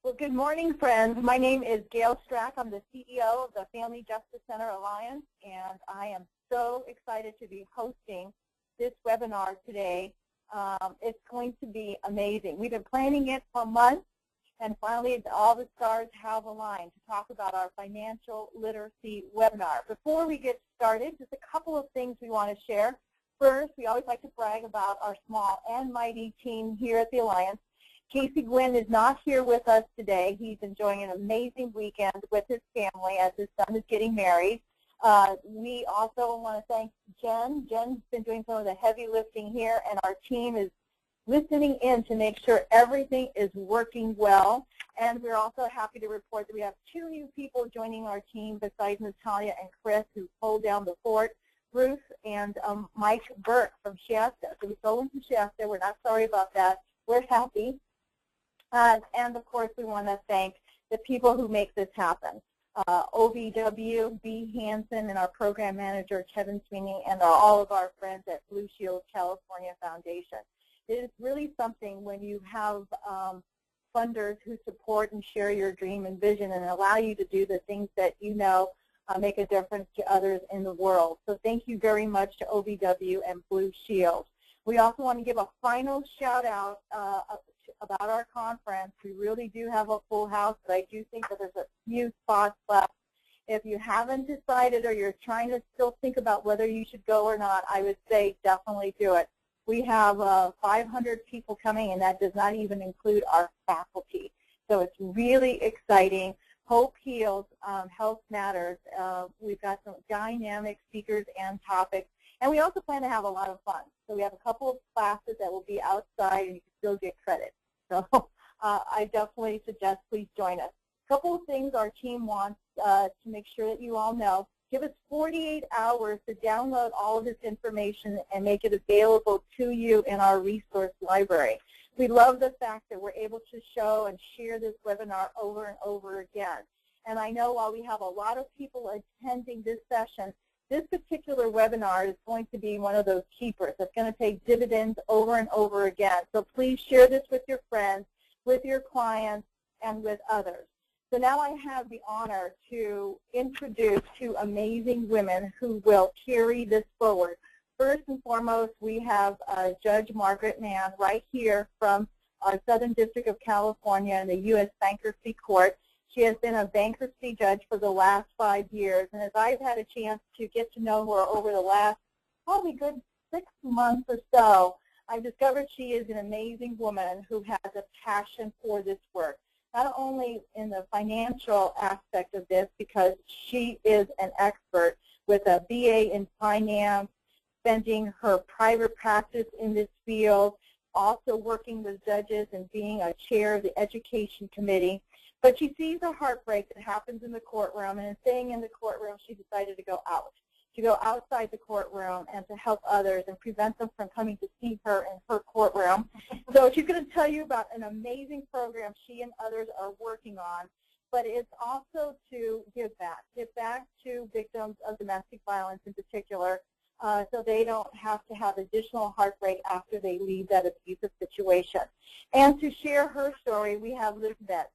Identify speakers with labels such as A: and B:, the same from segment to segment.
A: Well, good morning, friends. My name is Gail Strack. I'm the CEO of the Family Justice Center Alliance, and I am so excited to be hosting this webinar today. It's going to be amazing. We've been planning it for months, and finally all the stars have aligned to talk about our financial literacy webinar. Before we get started, just a couple of things we want to share. First, we always like to brag about our small and mighty team here at the Alliance. Casey Gwynn is not here with us today. He's enjoying an amazing weekend with his family as his son is getting married. We also want to thank Jen. Jen's been doing some of the heavy lifting here, and our team is listening in to make sure everything is working well. And we're also happy to report that we have 2 new people joining our team besides Natalia and Chris, who hold down the fort, Bruce and Mike Burke from Shasta. So we sold them to Shasta. We're not sorry about that. We're happy. And of course, we want to thank the people who make this happen. OVW, B. Hansen, and our program manager, Kevin Sweeney, and all of our friends at Blue Shield California Foundation. It is really something when you have funders who support and share your dream and vision and allow you to do the things that you know make a difference to others in the world. So thank you very much to OVW and Blue Shield. We also want to give a final shout out about our conference. We really do have a full house, but I do think that there's a few spots left. If you haven't decided or you're trying to still think about whether you should go or not, I would say definitely do it. We have 500 people coming, and that does not even include our faculty. So it's really exciting. Hope heals, health matters. We've got some dynamic speakers and topics. And we also plan to have a lot of fun. So we have a couple of classes that will be outside, and you can still get credit. So I definitely suggest please join us. A couple of things our team wants to make sure that you all know. Give us 48 hours to download all of this information and make it available to you in our resource library. We love the fact that we're able to show and share this webinar over and over again. And I know while we have a lot of people attending this session, this particular webinar is going to be one of those keepers. It's going to pay dividends over and over again. So please share this with your friends, with your clients, and with others. So now I have the honor to introduce 2 amazing women who will carry this forward. First and foremost, we have Judge Margaret Mann right here from our Southern District of California in the U.S. Bankruptcy Court. She has been a bankruptcy judge for the last 5 years, and as I've had a chance to get to know her over the last probably good 6 months or so, I've discovered she is an amazing woman who has a passion for this work, not only in the financial aspect of this, because she is an expert with a BA in finance, spending her private practice in this field, also working with judges and being a chair of the education committee. But she sees a heartbreak that happens in the courtroom, and in staying in the courtroom, she decided to go out, to go outside the courtroom and to help others and prevent them from coming to see her in her courtroom. So she's going to tell you about an amazing program she and others are working on, but it's also to give back to victims of domestic violence in particular, so they don't have to have additional heartbreak after they leave that abusive situation. And to share her story, we have Liz Bent.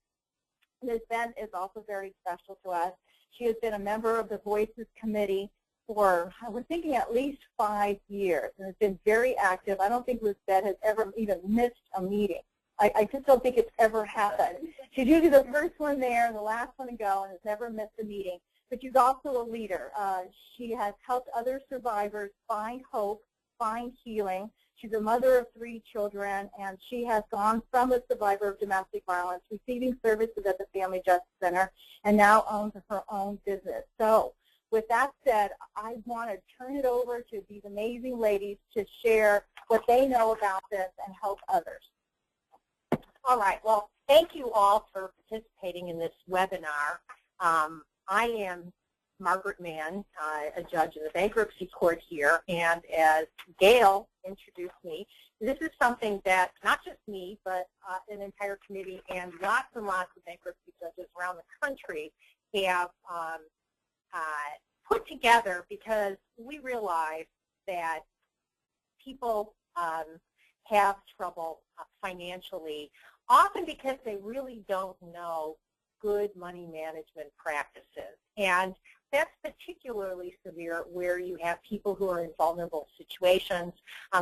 A: Ms. Bent is also very special to us. She has been a member of the Voices Committee for, we're thinking, at least 5 years, and has been very active. I don't think Ms. Bent has ever even missed a meeting. I just don't think it's ever happened. She's usually the first one there and the last one to go, and has never missed a meeting. But she's also a leader. She has helped other survivors find hope, find healing. She's a mother of 3 children, and she has gone from a survivor of domestic violence, receiving services at the Family Justice Center, and now owns her own business. So with that said, I want to turn it over to these amazing ladies to share what they know about this and help others.
B: All right. Well, thank you all for participating in this webinar. I am Margaret Mann, a judge in the bankruptcy court here, and as Gail introduced me, this is something that not just me, but an entire committee and lots of bankruptcy judges around the country have put together, because we realize that people have trouble financially often because they really don't know good money management practices. And that's particularly severe where you have people who are in vulnerable situations,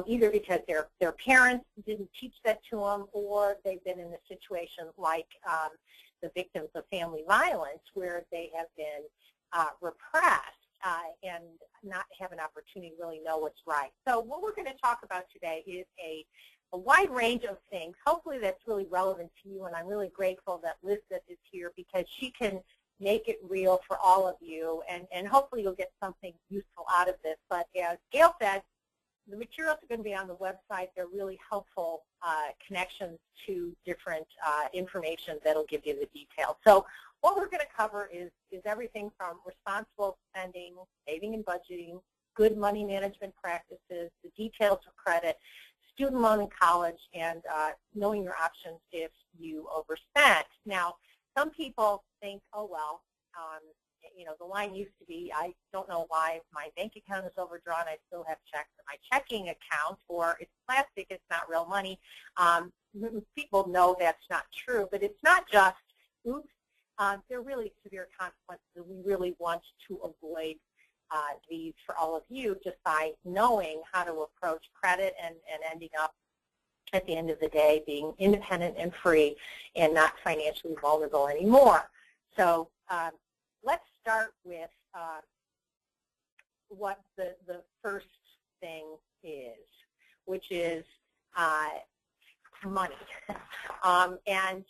B: either because their parents didn't teach that to them, or they've been in a situation like the victims of family violence where they have been repressed and not have an opportunity to really know what's right. So what we're going to talk about today is a wide range of things. Hopefully that's really relevant to you, and I'm really grateful that Lisa is here because she can make it real for all of you, and hopefully you'll get something useful out of this. But as Gail said, the materials are going to be on the website. They're really helpful connections to different information that'll give you the details. So what we're going to cover is everything from responsible spending, saving and budgeting, good money management practices, the details of credit, student loan in college, and knowing your options if you overspent. Now, some people think, oh, well, you know, the line used to be, I don't know why my bank account is overdrawn. I still have checks in my checking account, or it's plastic, it's not real money. People know that's not true, but it's not just, oops, they're really severe consequences, and we really want to avoid these for all of you just by knowing how to approach credit and ending up at the end of the day being independent and free and not financially vulnerable anymore. So let's start with what the first thing is, which is money. And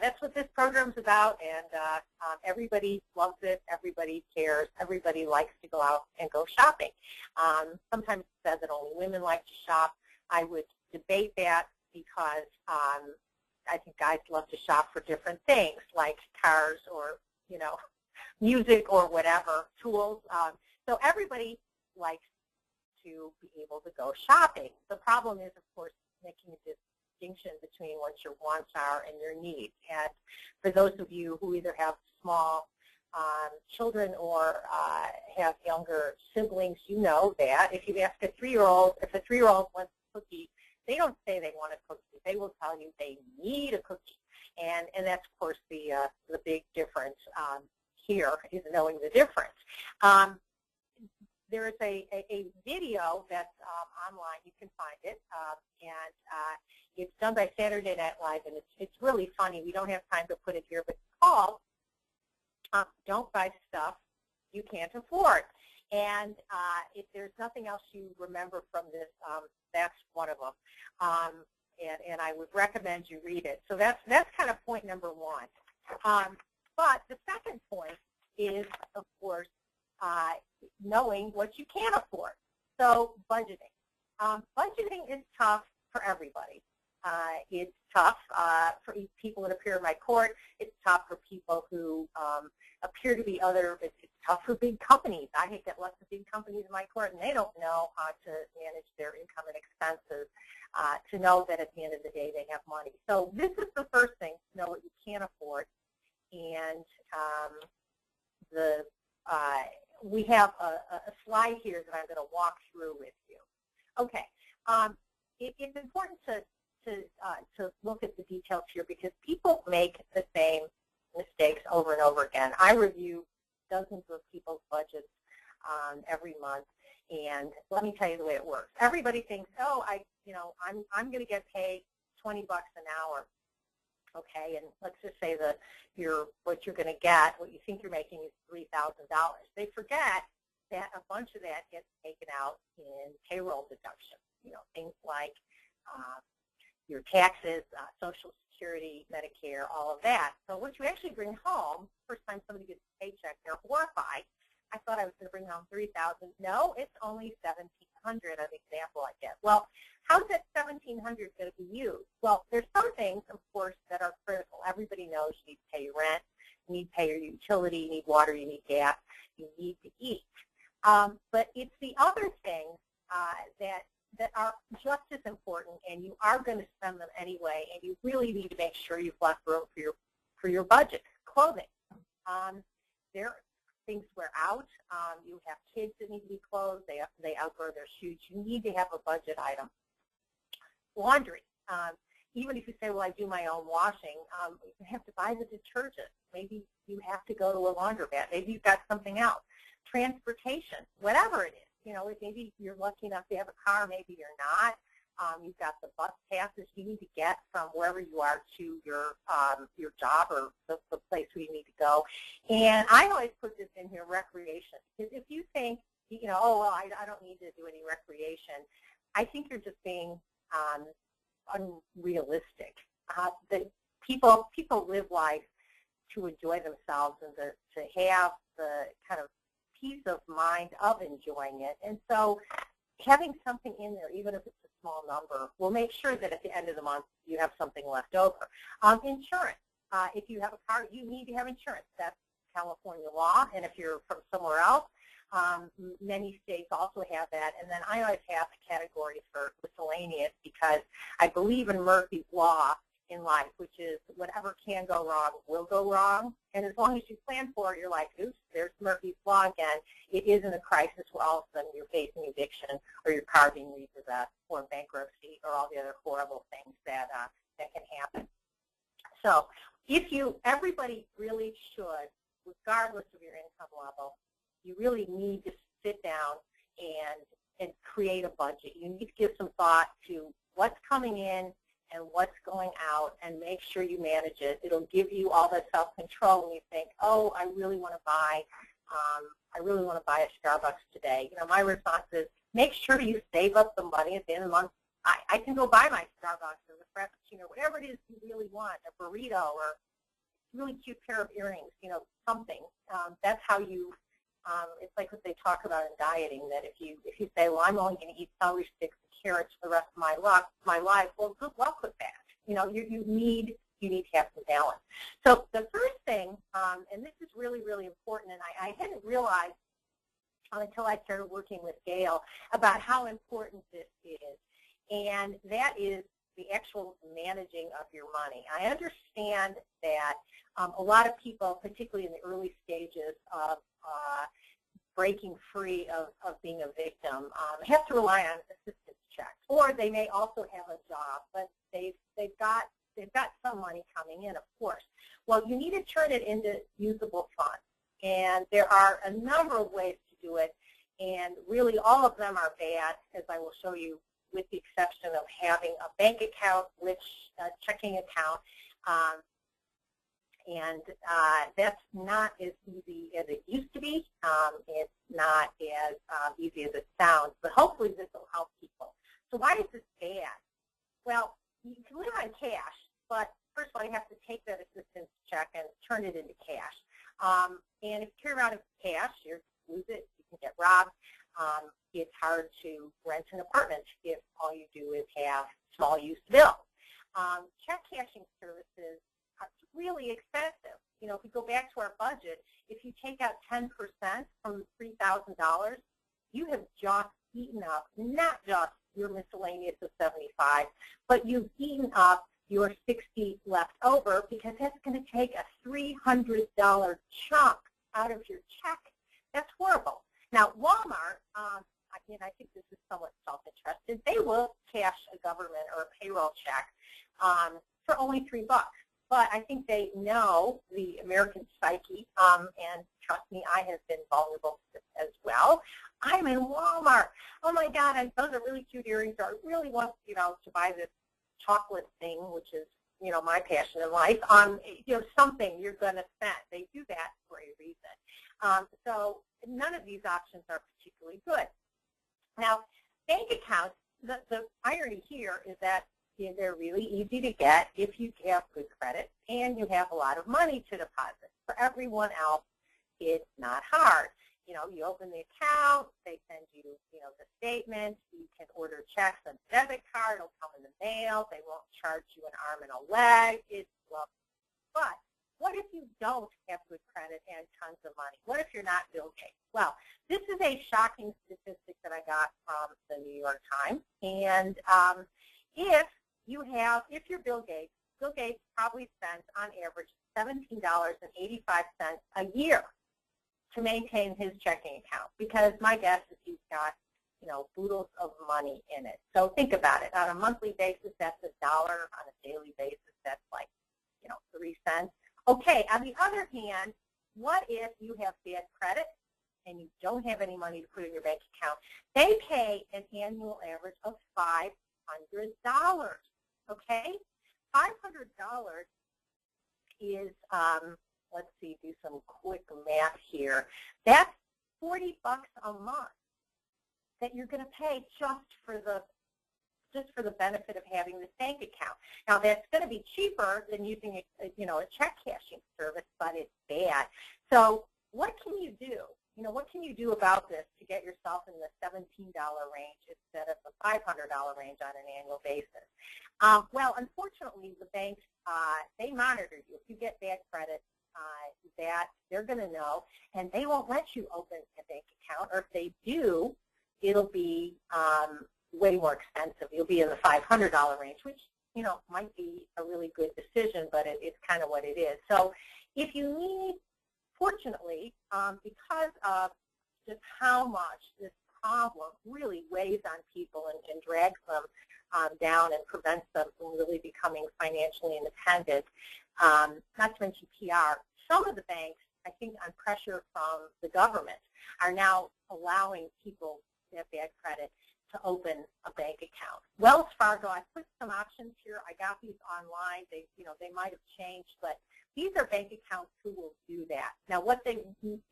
B: that's what this program's about, and everybody loves it, everybody cares, everybody likes to go out and go shopping. Sometimes it's said that only women like to shop. I would debate that because I think guys love to shop for different things like cars or, you know, music or whatever, tools. So everybody likes to be able to go shopping. The problem is, of course, making a distinction between what your wants are and your needs. And for those of you who either have small children or have younger siblings, you know that if you ask a 3-year-old, if a 3-year-old wants a cookie, they don't say they want a cookie. They will tell you they need a cookie. And that's, of course, the big difference here is knowing the difference. There is a video that's online. You can find it, and it's done by Saturday Night Live, and it's really funny. We don't have time to put it here, but it's called Don't Buy Stuff You Can't Afford. And if there's nothing else you remember from this, that's one of them. And I would recommend you read it. So that's kind of point number one. But the second point is, of course, knowing what you can afford. So budgeting. Budgeting is tough for everybody. It's tough for people that appear in my court. It's tough for people who appear to be other. It's tough for big companies. I get lots of big companies in my court, and they don't know how to manage their income and expenses to know that at the end of the day they have money. So this is the first thing, to know what you can afford. And we have a slide here that I'm going to walk through with you. Okay, it's important to look at the details here because people make the same mistakes over and over again. I review dozens of people's budgets every month, and let me tell you the way it works. Everybody thinks, oh, I'm going to get paid $20 an hour. Okay, and let's just say that what you're going to get, what you think you're making is $3,000. They forget that a bunch of that gets taken out in payroll deductions. You know, things like your taxes, Social Security, Medicare, all of that. So what you actually bring home, first time somebody gets a paycheck, they're horrified. I thought I was going to bring home $3,000. No, it's only $1,700, an example I get. Well, how's that $1,700 going to be used? Well, there's some things, of course, that are critical. Everybody knows you need to pay your rent, you need to pay your utility, you need water, you need gas, you need to eat. But it's the other things that are just as important, and you are going to spend them anyway, and you really need to make sure you've left room for your budget. Clothing. Things wear out. You have kids that need to be clothed. They outgrow their shoes. You need to have a budget item. Laundry. even if you say, well, I do my own washing, you have to buy the detergent. Maybe you have to go to a laundromat. Maybe you've got something else. Transportation, whatever it is. You know, maybe you're lucky enough to have a car, maybe you're not. You've got the bus passes you need to get from wherever you are to your job or the place where you need to go. And I always put this in here, recreation. Because if you think, you know, oh, well, I don't need to do any recreation, I think you're just being unrealistic. People live life to enjoy themselves and to have the kind of peace of mind of enjoying it. And so having something in there, even if it's a small number, will make sure that at the end of the month you have something left over. Insurance. If you have a car, you need to have insurance. That's California law. And if you're from somewhere else, many states also have that. And then I always have a category for miscellaneous because I believe in Murphy's Law in life, which is whatever can go wrong will go wrong. And as long as you plan for it, you're like, oops, there's Murphy's Law again. It isn't a crisis where all of a sudden you're facing eviction or your car being repossessed or bankruptcy or all the other horrible things that can happen. So everybody really should, regardless of your income level, you really need to sit down and create a budget. You need to give some thought to what's coming in and what's going out, and make sure you manage it. It'll give you all that self-control when you think, oh, I really want to buy a Starbucks today. You know, my response is make sure you save up the money at the end of the month. I can go buy my Starbucks or the Frappuccino, whatever it is you really want, a burrito or a really cute pair of earrings, you know, something. That's how you. It's like what they talk about in dieting, that if you say, well, I'm only going to eat celery sticks and carrots for the rest of my life, well, good luck with that. You know, you need to have some balance. So the first thing, and this is really, really important, and I hadn't realized until I started working with Gail about how important this is, and that is the actual managing of your money. I understand that a lot of people, particularly in the early stages of breaking free of being a victim, have to rely on assistance checks, or they may also have a job, but they've got some money coming in, of course. Well, you need to turn it into usable funds, and there are a number of ways to do it, and really all of them are bad, as I will show you, with the exception of having a bank account, which checking account. And that's not as easy as it used to be. It's not as easy as it sounds, but hopefully this will help people. So why is this bad? Well, you can live on cash, but first of all, you have to take that assistance check and turn it into cash. And if you carry around cash, you lose it, you can get robbed. It's hard to rent an apartment if all you do is have small use bills. Check cashing services are really expensive. You know, if we go back to our budget, if you take out 10% from $3,000, you have just eaten up not just your miscellaneous of $75, but you've eaten up your $60 left over, because that's going to take a $300 chunk out of your check. That's horrible. Now, Walmart, I think this is somewhat self-interested, they will cash a government or a payroll check for only $3. But I think they know the American psyche, and trust me, I have been vulnerable to this as well. I'm in Walmart. Oh my God, those are really cute earrings. Or I really want, you know, to buy this chocolate thing, which is, you know, my passion in life. You know, something you're going to spend. They do that for a reason. So none of these options are particularly good. Now, bank accounts, the irony here is that they're really easy to get if you have good credit and you have a lot of money to deposit. For everyone else, it's not hard. You know, you open the account, they send you, you know, the statement, you can order checks on debit card, it'll come in the mail, they won't charge you an arm and a leg, it's lovely. But what if you don't have good credit and tons of money? What if you're not Bill Gates? Well, this is a shocking statistic that I got from the New York Times, and if you're Bill Gates probably spends on average $17.85 a year to maintain his checking account, because my guess is he's got boodles of money in it. So think about it. On a monthly basis, that's $1. On a daily basis, that's like, 3 cents. Okay, on the other hand, what if you have bad credit and you don't have any money to put in your bank account? They pay an annual average of $500. Okay? $500 is, let's see, do some quick math here. That's $40 a month that you're going to pay just for the benefit of having this bank account. Now, that's going to be cheaper than using a check cashing service, but it's bad. So what can you do? What can you do about this to get yourself in the $17 range instead of the $500 range on an annual basis? Well, unfortunately, the banks, they monitor you. If you get bad credit, that they're going to know, and they won't let you open a bank account, or if they do, it'll be way more expensive. You'll be in the $500 range, which, might be a really good decision, but it's kind of what it is. So if you need, fortunately, because of just how much this problem really weighs on people and drags them down and prevents them from really becoming financially independent, not to mention PR, some of the banks, I think on pressure from the government, are now allowing people that have bad credit to open a bank account. Wells Fargo, I put some options here. I got these online. They might have changed, but these are bank accounts who will do that. Now, what they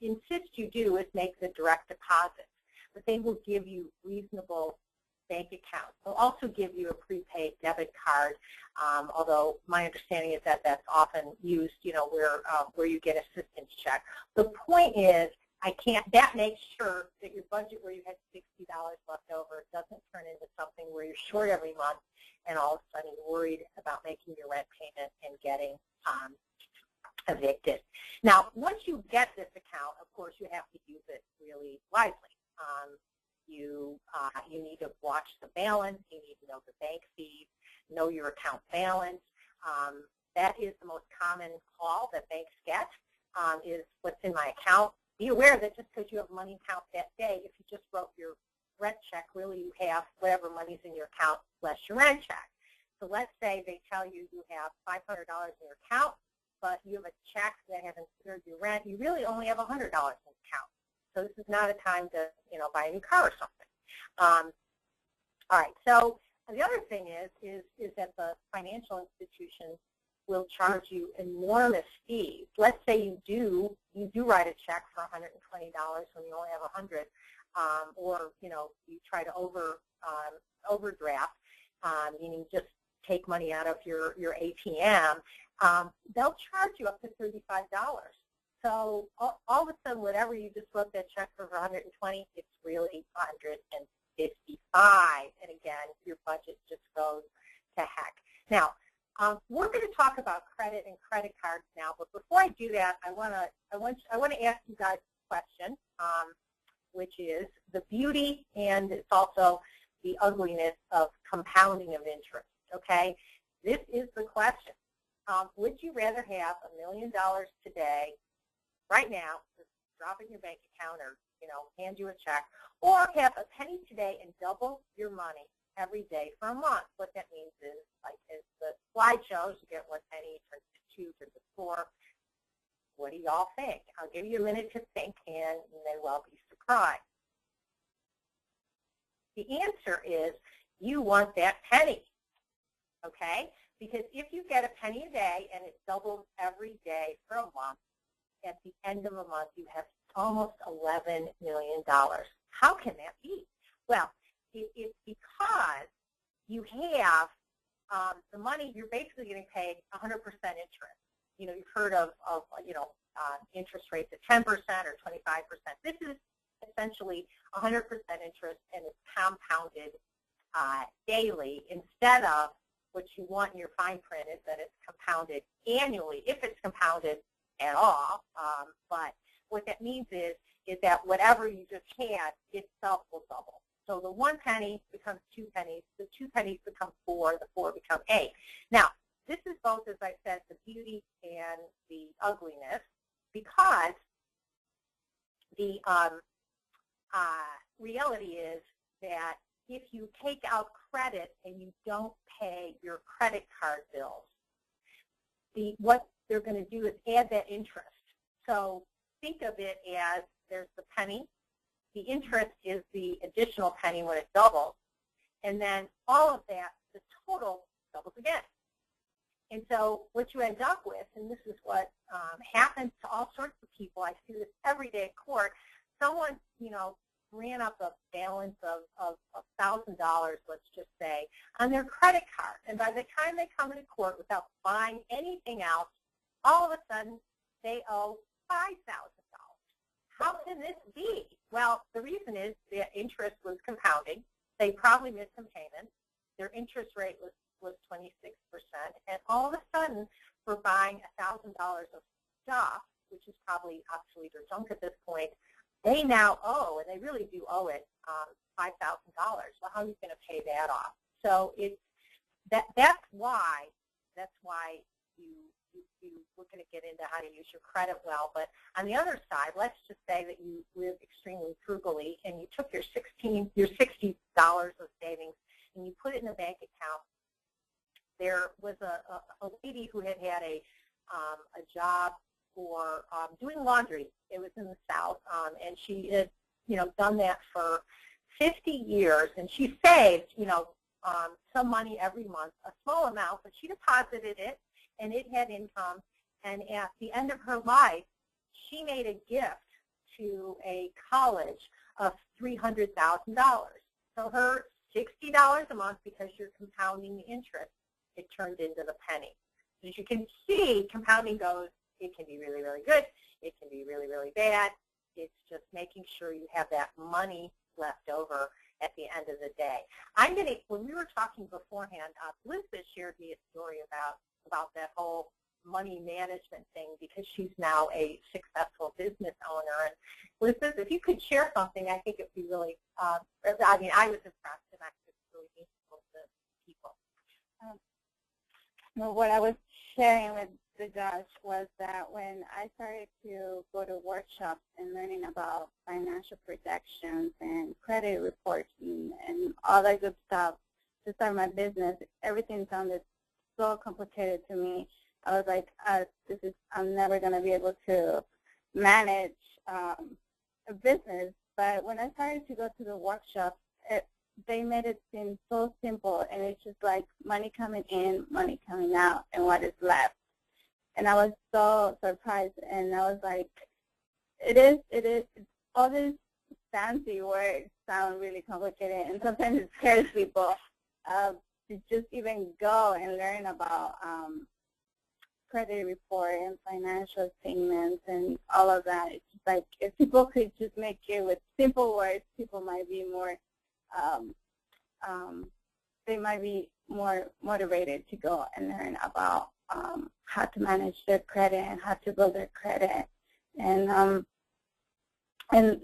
B: insist you do is make the direct deposit, but they will give you reasonable bank accounts. They'll also give you a prepaid debit card, although my understanding is that that's often used, where you get assistance check. The point is, that makes sure that your budget where you had $60 left over doesn't turn into something where you're short every month and all of a sudden you're worried about making your rent payment and getting evicted. Now, once you get this account, of course, you have to use it really wisely. You need to watch the balance. You need to know the bank fees, know your account balance. That is the most common call that banks get, is what's in my account. Be aware that just because you have money in account that day, if you just wrote your rent check, really you have whatever money's in your account less your rent check. So let's say they tell you you have $500 in your account, but you have a check that hasn't cleared your rent. You really only have $100 in the account. So this is not a time to, buy a new car or something. All right. So the other thing is that the financial institutions will charge you enormous fees. Let's say you do write a check for $120 when you only have $100, or you try to overdraft, meaning just take money out of your ATM. They'll charge you up to $35. So all of a sudden, whatever you just wrote that check for $120, it's really $155. And again, your budget just goes to heck. Now, we're going to talk about credit and credit cards now, but before I do that, I want to ask you guys a question, which is the beauty and it's also the ugliness of compounding of interest. Okay, this is the question: would you rather have $1 million today, right now, just drop in your bank account or hand you a check, or have a penny today and double your money every day for a month? What that means is, like as the slide shows, you get 1 penny, turns to 2, turns to 4. What do y'all think? I'll give you a minute to think, and you may well be surprised. The answer is you want that penny, okay? Because if you get a penny a day and it doubles every day for a month, at the end of a month you have almost $11 million. How can that be? Well, it's because you have the money, you're basically getting paid 100% interest. You've heard of interest rates at 10% or 25%. This is essentially 100% interest, and it's compounded daily instead of what you want in your fine print is that it's compounded annually, if it's compounded at all. But what that means is that whatever you just had itself will double. So the 1 penny becomes 2 pennies, the 2 pennies become 4, the 4 become 8. Now, this is both, as I said, the beauty and the ugliness, because the reality is that if you take out credit and you don't pay your credit card bills, what they're going to do is add that interest. So think of it as there's the penny, the interest is the additional penny when it doubles, and then all of that, the total doubles again. And so what you end up with, and this is what happens to all sorts of people, I see this every day at court, someone, ran up a balance of $1,000, let's just say, on their credit card. And by the time they come into court without buying anything else, all of a sudden they owe $5,000. How can this be? Well, the reason is the interest was compounding. They probably missed some payments. Their interest rate was 26%. And all of a sudden, for buying $1,000 of stuff, which is probably obsolete or junk at this point, they now owe, and they really do owe it, $5,000. Well, how are you going to pay that off? So that's why we're going to get into how to use your credit well. But on the other side, let's just say that you live extremely frugally and you took your $60 of savings and you put it in a bank account. There was a lady who had a job for doing laundry. It was in the South, and she had done that for 50 years, and she saved some money every month, a small amount, but she deposited it, and it had income. And at the end of her life, she made a gift to a college of $300,000. So her $60 a month, because you're compounding the interest, it turned into the penny. As you can see, compounding goes, it can be really, really good. It can be really, really bad. It's just making sure you have that money left over at the end of the day. When we were talking beforehand, Liz shared me a story about that whole money management thing, because she's now a successful business owner. And Liz, if you could share something, I think it would be really, I was impressed, and I think it's really useful to people.
C: Well, what I was sharing with the judge was that when I started to go to workshops and learning about financial projections and credit reporting and all that good stuff to start my business, everything sounded so complicated to me. I was like, I'm never going to be able to manage a business. But when I started to go to the workshops, they made it seem so simple, and it's just like money coming in, money coming out, and what is left. And I was so surprised, and I was like, it is, all these fancy words sound really complicated, and sometimes it scares people to just even go and learn about credit report and financial statements and all of that. It's just like, if people could just make it with simple words, people might be more, they might be more motivated to go and learn about how to manage their credit and how to build their credit. And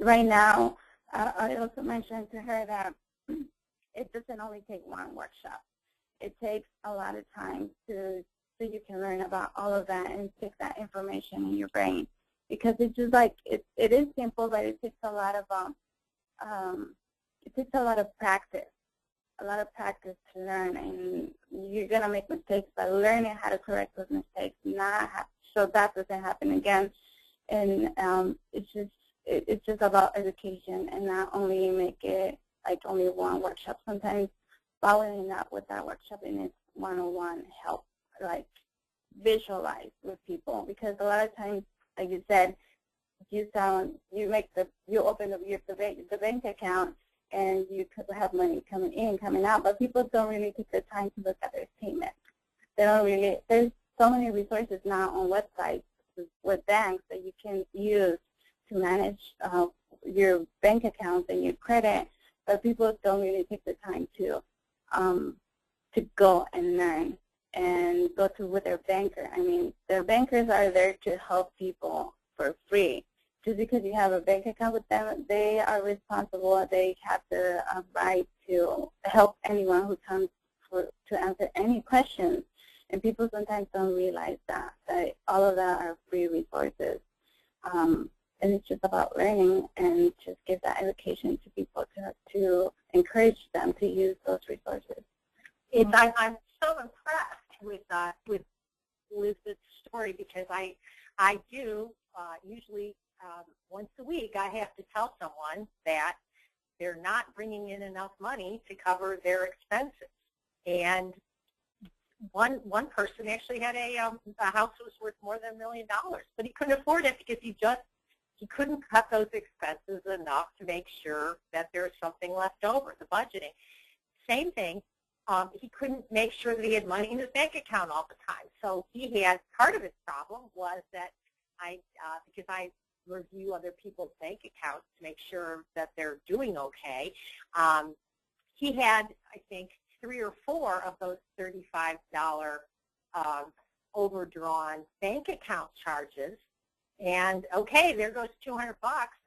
C: right now, I also mentioned to her that it doesn't only take one workshop. It takes a lot of time so you can learn about all of that and stick that information in your brain, because it's just like it is simple, but it takes a lot of practice. A lot of practice to learn, and you're going to make mistakes, but learning how to correct those mistakes, so that doesn't happen again. And it's just about education, and not only make it like only one workshop. Sometimes following up with that workshop in its one-on-one help, like visualize with people, because a lot of times, like you said, you open the bank account, and you could have money coming in, coming out, but people don't really take the time to look at their statements. There's so many resources now on websites with banks that you can use to manage your bank accounts and your credit, but people don't really take the time to go and learn and go with their banker. I mean, their bankers are there to help people for free. Just because you have a bank account with them, they are responsible. They have the right to help anyone who comes to answer any questions. And people sometimes don't realize that all of that are free resources. and it's just about learning and just give that education to people to encourage them to use those resources.
B: I'm so impressed with Liz's story, because I do usually once a week I have to tell someone that they're not bringing in enough money to cover their expenses. And one person actually had a house that was worth more than $1 million, but he couldn't afford it because he couldn't cut those expenses enough to make sure that there was something left over, the budgeting. Same thing, he couldn't make sure that he had money in his bank account all the time. So he had, part of his problem was that because I review other people's bank accounts to make sure that they're doing okay, he had, I think, 3 or 4 of those $35 overdrawn bank account charges. And okay, there goes $200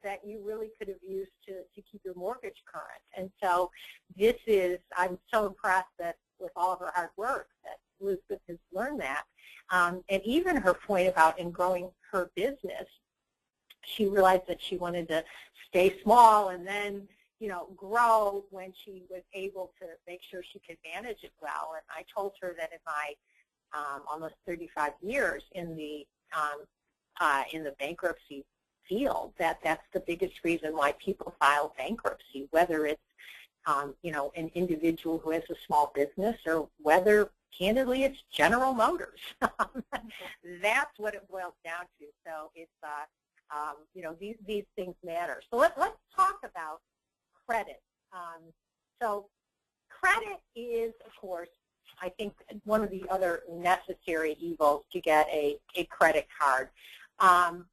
B: that you really could have used to keep your mortgage current. And so this is, I'm so impressed that with all of her hard work that Elizabeth has learned that. And even her point about in growing her business, she realized that she wanted to stay small and then, you know, grow when she was able to make sure she could manage it well. And I told her that in my almost 35 years in the bankruptcy field, that's the biggest reason why people file bankruptcy, whether it's you know, an individual who has a small business or whether, candidly, it's General Motors. That's what it boils down to. So it's you know, these things matter. So let's talk about credit. So credit is, of course, I think one of the other necessary evils to get a credit card.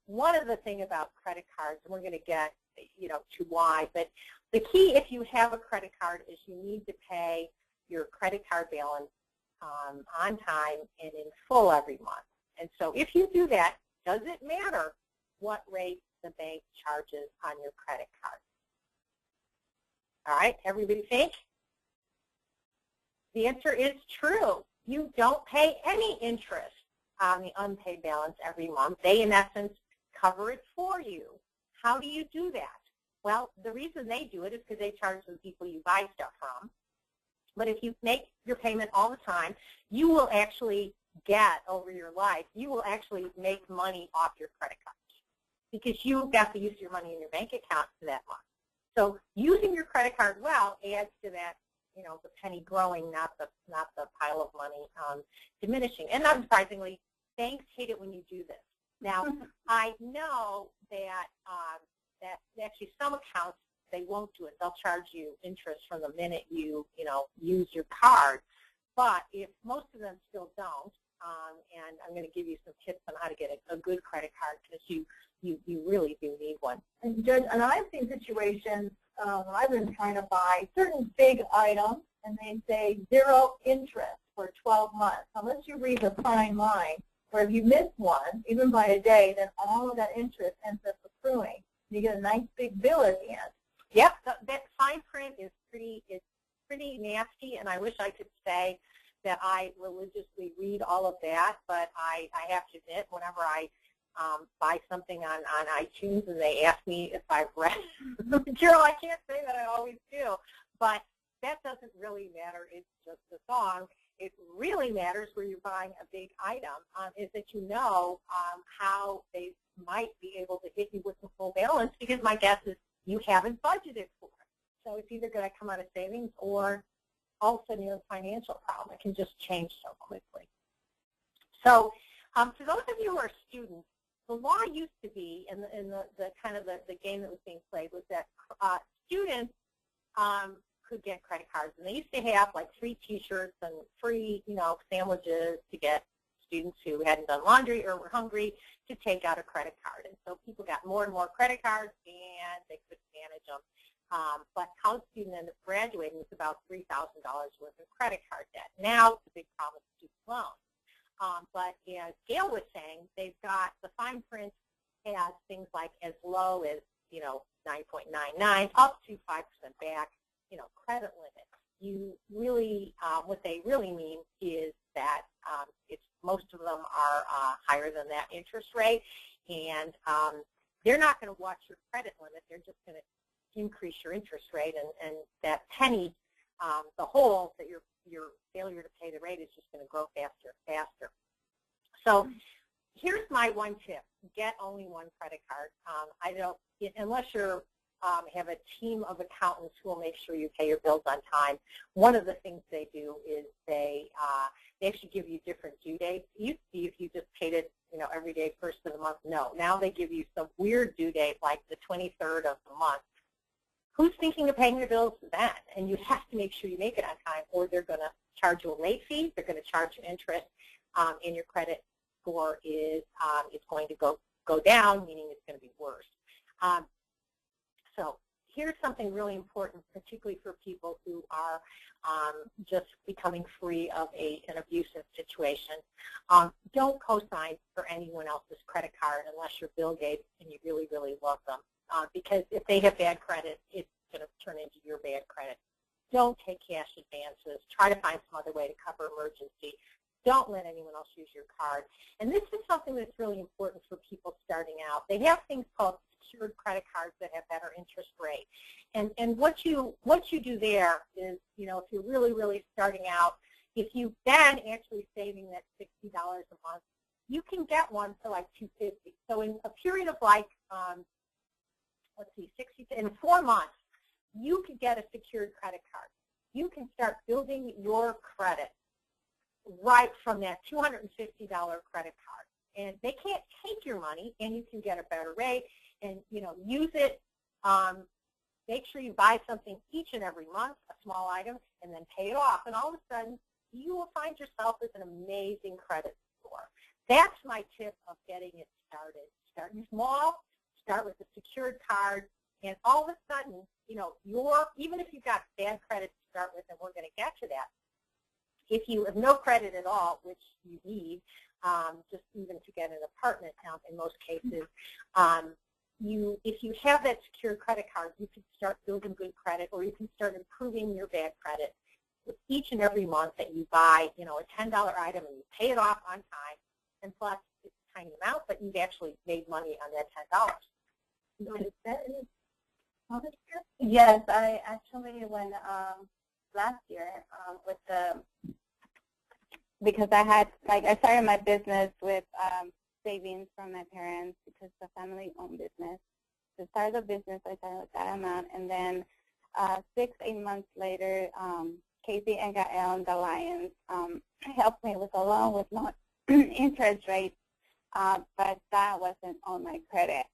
B: One of the things about credit cards, and we're going to get, you know, to why, but the key if you have a credit card is you need to pay your credit card balance on time and in full every month. And so if you do that, does it matter what rate the bank charges on your credit card? All right, everybody think? The answer is true. You don't pay any interest on the unpaid balance every month. They, in essence, cover it for you. How do you do that? Well, the reason they do it is because they charge the people you buy stuff from. But if you make your payment all the time, you will actually get, over your life, you will actually make money off your credit cards because you got to use your money in your bank account for that month. So using your credit card well adds to that, you know, the penny growing, not the pile of money diminishing. And not surprisingly, banks hate it when you do this. Now, I know that that actually some accounts, they won't do it. They'll charge you interest from the minute you use your card. But if most of them still don't, and I'm going to give you some tips on how to get a good credit card because you really do need one.
A: And Judge, and I've seen situations when I've been trying to buy certain big items, and they say 0 interest for 12 months. Unless you read the fine line, where if you miss one, even by a day, then all of that interest ends up accruing. You get a nice big bill at the end.
B: Yep, that fine print is pretty nasty, and I wish I could say that I religiously read all of that, but I have to admit, whenever I buy something on iTunes and they ask me if I've read the material, I can't say that I always do, but that doesn't really matter. It's just a song. It really matters where you're buying a big item is that you know how they might be able to hit you with the full balance, because my guess is you haven't budgeted for it. So it's either going to come out of savings or all of a sudden you have a financial problem. It can just change so quickly. So for those of you who are students, the law used to be, and the kind of the game that was being played was that students could get credit cards, and they used to have like free T-shirts and free, you know, sandwiches to get students who hadn't done laundry or were hungry to take out a credit card. And so people got more and more credit cards, and they couldn't manage them. But college student ended up graduating with about $3,000 worth of credit card debt. Now it's a big problem with student loans. But as Gail was saying, they've got the fine print has things like as low as, you know, 9.99 up to 5% back, you know, credit limit. You really, what they really mean is that most of them are higher than that interest rate, and they're not going to watch your credit limit. They're just going to increase your interest rate, and that penny, the hole that your failure to pay the rate is just going to grow faster and faster. So here's my one tip: get only one credit card. Unless you're have a team of accountants who will make sure you pay your bills on time. One of the things they do is they actually give you different due dates. It used to be if you just paid it, every day, first of the month. No, now they give you some weird due date like the 23rd of the month. Who's thinking of paying your bills then? And you have to make sure you make it on time, or they're going to charge you a late fee. They're going to charge you interest, and your credit score is going to go down, meaning it's going to be worse. So here's something really important, particularly for people who are just becoming free of an abusive situation. Don't co-sign for anyone else's credit card unless you're Bill Gates and you really, really love them. Because if they have bad credit, it's going to turn into your bad credit. Don't take cash advances. Try to find some other way to cover emergency. Don't let anyone else use your card. And this is something that's really important for people starting out. They have things called secured credit cards that have better interest rate. And what you do there is, if you're really, really starting out, if you've been actually saving that $60 a month, you can get one for like $250. So in a period of like, in 4 months, you could get a secured credit card. You can start building your credit right from that $250 credit card. And they can't take your money, and you can get a better rate, and use it. Make sure you buy something each and every month, a small item, and then pay it off. And all of a sudden, you will find yourself with an amazing credit score. That's my tip of getting it started. Start small, start with a secured card, and all of a sudden, even if you've got bad credit to start with, and we're going to get to that, if you have no credit at all, which you need, just even to get an apartment in most cases, if you have that secured credit card, you can start building good credit, or you can start improving your bad credit with each and every month that you buy, a $10 item and you pay it off on time, and plus it's a tiny amount, but you've actually made money on that $10. So is that any comments here?
C: Yes, I actually went last year with because I started my business with savings from my parents because it's a family-owned business. To start the business, I started with that amount, and then 6-8 months later, Casey and Gael, the Lions, helped me with a loan with no interest rate, but that wasn't on my credit.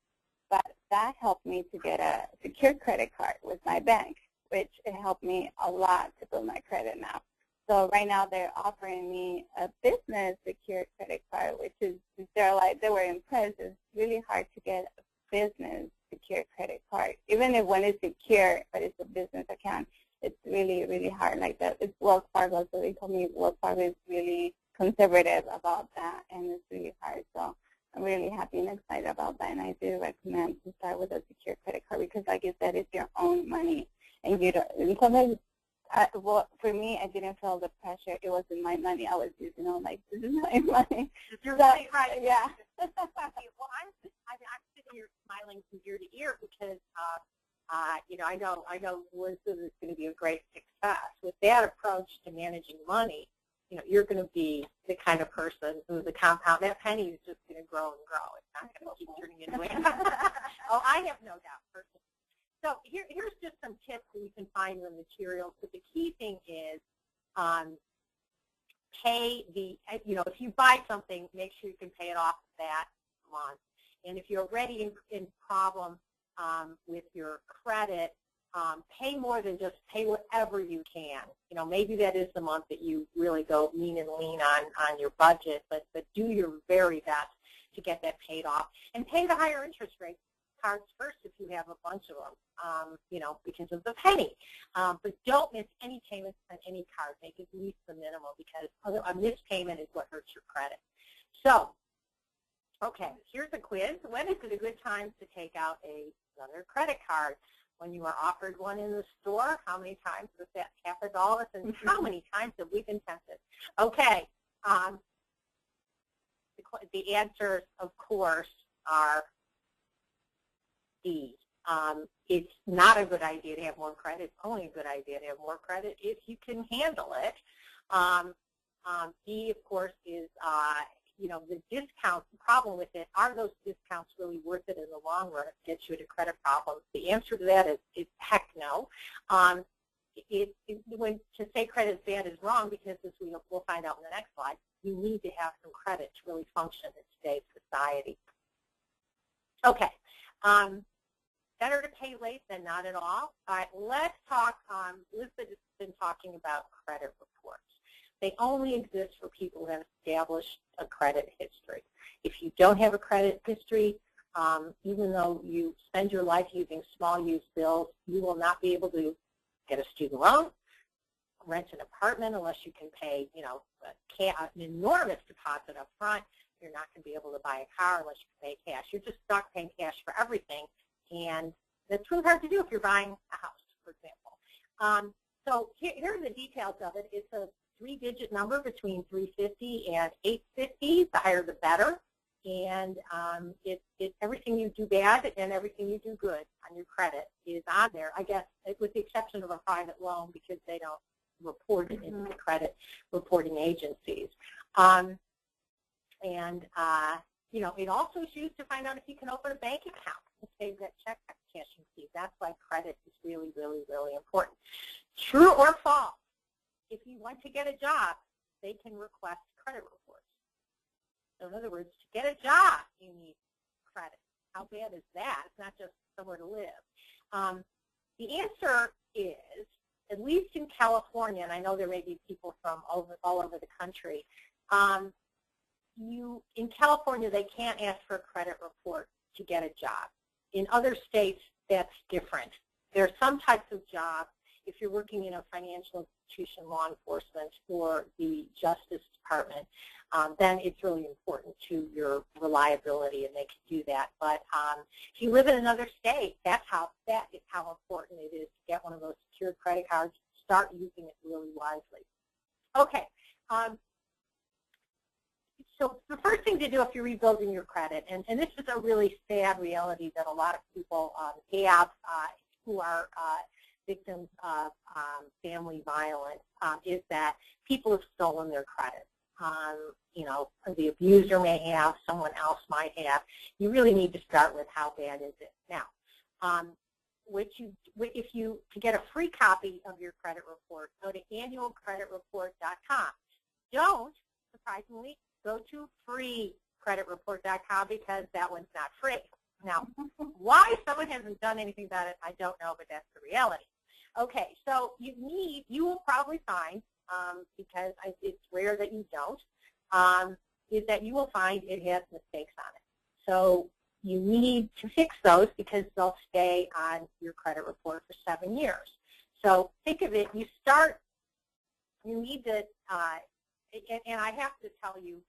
C: But that helped me to get a secured credit card with my bank, which it helped me a lot to build my credit now. So right now they're offering me a business secured credit card, which is, they were impressed. It's really hard to get a business secured credit card. Even if when it's secure, but it's a business account, it's really, really hard. Like that, it's Wells Fargo, so they told me Wells Fargo is really conservative about that, and it's really hard. So I'm really happy and excited about that, and I do recommend to start with a secured credit card because, like you said, it's your own money, and you don't. And sometimes, for me, I didn't feel the pressure. It wasn't my money. I was using, this is my money.
B: You're right.
C: Yeah.
B: Well, I'm sitting here smiling from ear to ear because, I know Liz is going to be a great success. With that approach to managing money, you're going to be the kind of person who's a compound. That penny is just going to grow and grow. It's not going to keep turning into it. Oh, I have no doubt, personally. So here's just some tips that you can find in the materials. But the key thing is pay if you buy something, make sure you can pay it off that month. And if you're already in problem with your credit, pay more than just pay whatever you can. Maybe that is the month that you really go mean and lean on your budget, but do your very best to get that paid off. And pay the higher interest rate cards first if you have a bunch of them, because of the penny. But don't miss any payments on any card. Make at least the minimum, because a missed payment is what hurts your credit. So, okay, here's a quiz. When is it a good time to take out another credit card? When you are offered one in the store, how many times does that happen to all of us, and how many times have we been tempted? Okay, the answers, of course, are D. It's not a good idea to have more credit. It's only a good idea to have more credit if you can handle it. B, of course, is the discounts. The problem with it, are those discounts really worth it in the long run? It gets you into credit problems. The answer to that is heck no. When to say credit is bad is wrong, because as we'll find out in the next slide, you need to have some credit to really function in today's society. Okay. Better to pay late than not at all. All right, let's talk. Elizabeth has been talking about credit reports. They only exist for people who have established a credit history. If you don't have a credit history, even though you spend your life using small use bills, you will not be able to get a student loan, rent an apartment unless you can pay, an enormous deposit up front. You're not going to be able to buy a car unless you can pay cash. You're just stuck paying cash for everything, and that's really hard to do if you're buying a house, for example. So here are the details of it. It's a 3-digit number between 350 and 850. The higher the better. And it's everything you do bad and everything you do good on your credit is on there, I guess, with the exception of a private loan, because they don't report it in the credit reporting agencies. It also is used to find out if you can open a bank account and save that check cashing fee. That's why credit is really, really, really important. True or false? If you want to get a job, they can request credit reports. So in other words, to get a job, you need credit. How bad is that? It's not just somewhere to live. The answer is, at least in California, and I know there may be people from all over the country, in California, they can't ask for a credit report to get a job. In other states, that's different. There are some types of jobs, if you're working in a financial institution, law enforcement, or the Justice Department, then it's really important to your reliability, and they can do that. But if you live in another state, that is how important it is to get one of those secured credit cards. Start using it really wisely. Okay. So the first thing to do if you're rebuilding your credit, and this is a really sad reality that a lot of people have who are victims of family violence, is that people have stolen their credit. The abuser may have, someone else might have. You really need to start with how bad is it. Now, to get a free copy of your credit report, go to annualcreditreport.com. Don't, surprisingly, go to freecreditreport.com, because that one's not free. Now, why someone hasn't done anything about it, I don't know, but that's the reality. Okay, so you will probably find, because it's rare that you don't, is that you will find it has mistakes on it. So you need to fix those, because they'll stay on your credit report for 7 years. So think of it, you need to, and I have to tell you,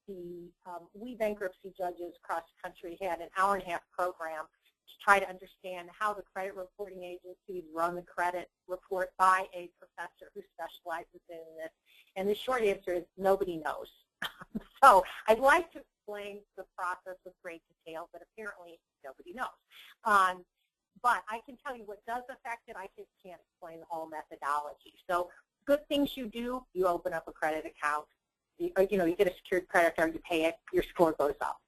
B: we bankruptcy judges across the country had an hour-and-a-half program to try to understand how the credit reporting agencies run the credit report by a professor who specializes in this. And the short answer is nobody knows. So I'd like to explain the process with great detail, but apparently nobody knows. But I can tell you what does affect it. I just can't explain the whole methodology. So good things you do, you open up a credit account. You get a secured credit card, you pay it, your score goes up.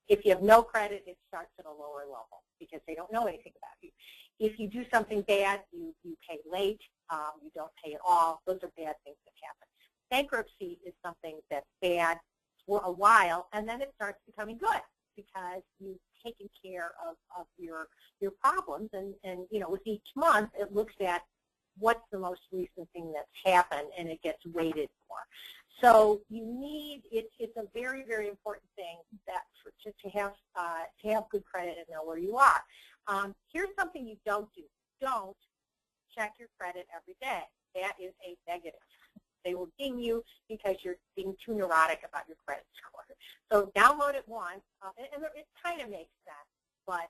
B: If you have no credit, it starts at a lower level because they don't know anything about you. If you do something bad, you pay late, you don't pay at all. Those are bad things that happen. Bankruptcy is something that's bad for a while, and then it starts becoming good because you've taken care of your problems. And with each month, it looks at what's the most recent thing that's happened, and it gets weighted more. So you need, it's a very, very important thing that to have good credit and know where you are. Here's something you don't do. Don't check your credit every day. That is a negative. They will ding you because you're being too neurotic about your credit score. So download it once, and it kind of makes sense, but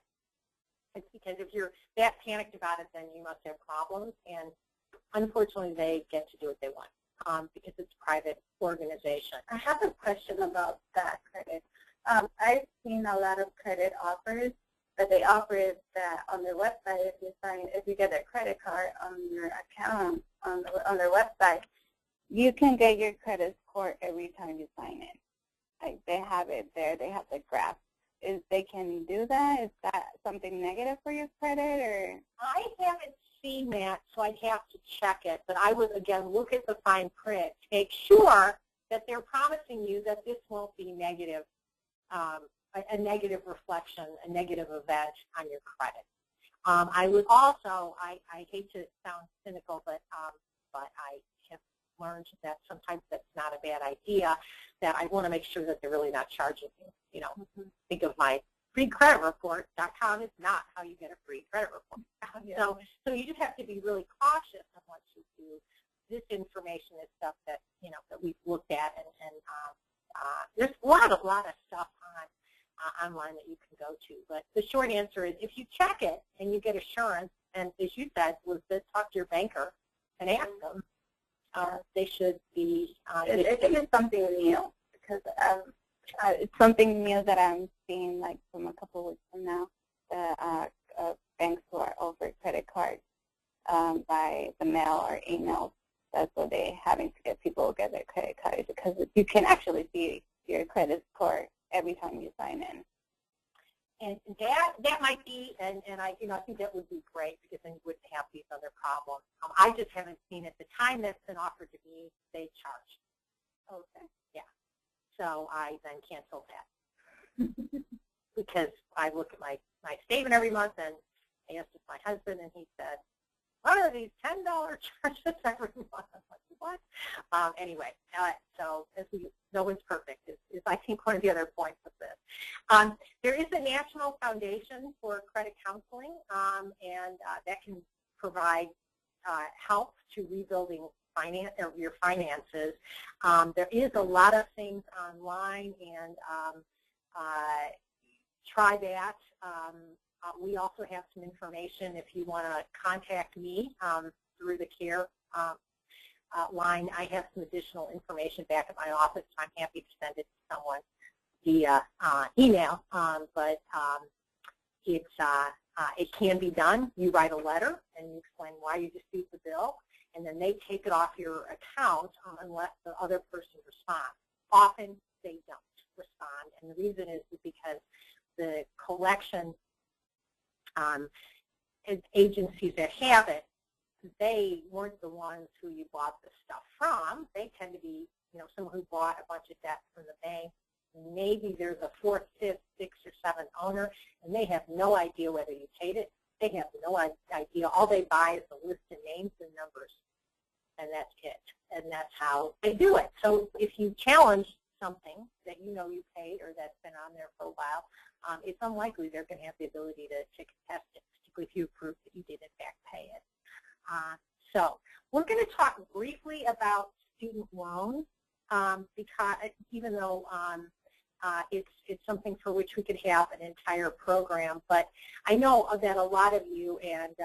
B: it's because if you're that panicked about it, then you must have problems, and unfortunately they get to do what they want because it's a private organization.
C: I have a question about that credit. I've seen a lot of credit offers but they offer it that on their website, if you get their credit card on your account on their website, you can get your credit score every time you sign in. Like, they have it there. They have the graph. They can do that? Is that something negative for your credit, or?
B: I haven't seen that, so I'd have to check it. But I would, again, look at the fine print to make sure that they're promising you that this won't be negative, a negative reflection, a negative event on your credit. I would also, I hate to sound cynical, but I have learned that sometimes that's not a bad idea, that I want to make sure that they're really not charging you. You know, think of my free credit report.com is not how you get a free credit report. So you just have to be really cautious on what you do. This information is stuff that, you know, that we've looked at, and there's a lot of stuff online that you can go to. But the short answer is, if you check it and you get assurance, and as you said, was to talk to your banker and ask them, they should be.
C: I think it's something new, because it's something new that I'm seeing, like, from a couple of weeks from now. The banks who are over credit cards by the mail or email. That's what they're having to get people to get their credit cards, because you can actually see your credit score every time you sign in.
B: And that might be, and I think that would be great, because then you wouldn't have these other problems. I just haven't seen it. The time that's been offered to me, they charge.
C: Okay.
B: Yeah. So I then canceled that because I look at my statement every month, and I asked my husband, and he said, "What are these $10 charges every month?" I'm like, what? Anyway, so as no one's perfect is I think one of the other points of this. There is a National Foundation for Credit Counseling, and that can provide help to rebuilding your finances. There is a lot of things online, and try that. We also have some information if you want to contact me through the CARE line. I have some additional information back at my office. I'm happy to send it to someone via email, but it can be done. You write a letter and you explain why you dispute the bill, and then they take it off your account unless the other person responds. Often they don't respond, and the reason is because the collection agencies that have it, they weren't the ones who you bought the stuff from. They tend to be, someone who bought a bunch of debt from the bank. Maybe there's a fourth, fifth, sixth, or seventh owner, and they have no idea whether you paid it. They have no idea. All they buy is a list of names and numbers, and that's it. And that's how they do it. So if you challenge something that you know you paid or that's been on there for a while, it's unlikely they're going to have the ability to contest it, particularly if you prove that you did in fact pay it. So we're going to talk briefly about student loans, because even though it's something for which we could have an entire program, but I know that a lot of you, and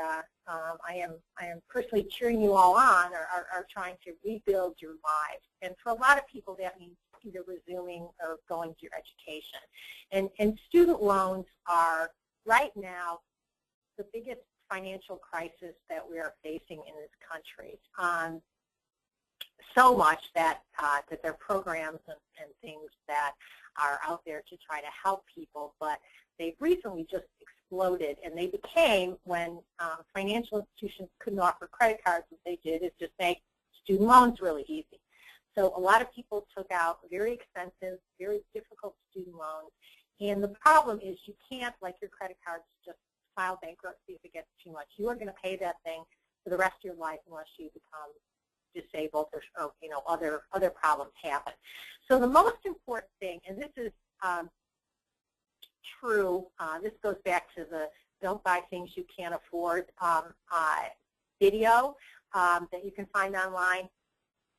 B: I am personally cheering you all on, are trying to rebuild your lives. And for a lot of people, that means either resuming or going to your education. And student loans are right now the biggest financial crisis that we are facing in this country. So much that there are programs and things that are out there to try to help people, but they've recently just exploded, and they became, when financial institutions couldn't offer credit cards, what they did is just make student loans really easy. So a lot of people took out very expensive, very difficult student loans, and the problem is you can't, like your credit cards, just file bankruptcy if it gets too much. You are going to pay that thing for the rest of your life unless you become disabled or other problems happen. So the most important thing, and this is true, this goes back to the "Don't Buy Things You Can't Afford" video that you can find online.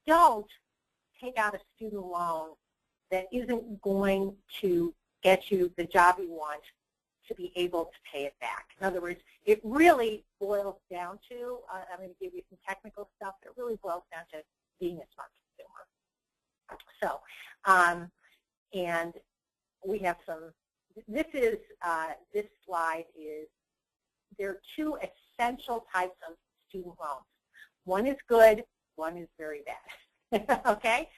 B: Don't take out a student loan that isn't going to get you the job you want to be able to pay it back. In other words, it really boils down to, I'm going to give you some technical stuff, but it really boils down to being a smart consumer. So, and we have some this slide is, there are two essential types of student loans. One is good, one is very bad. Okay?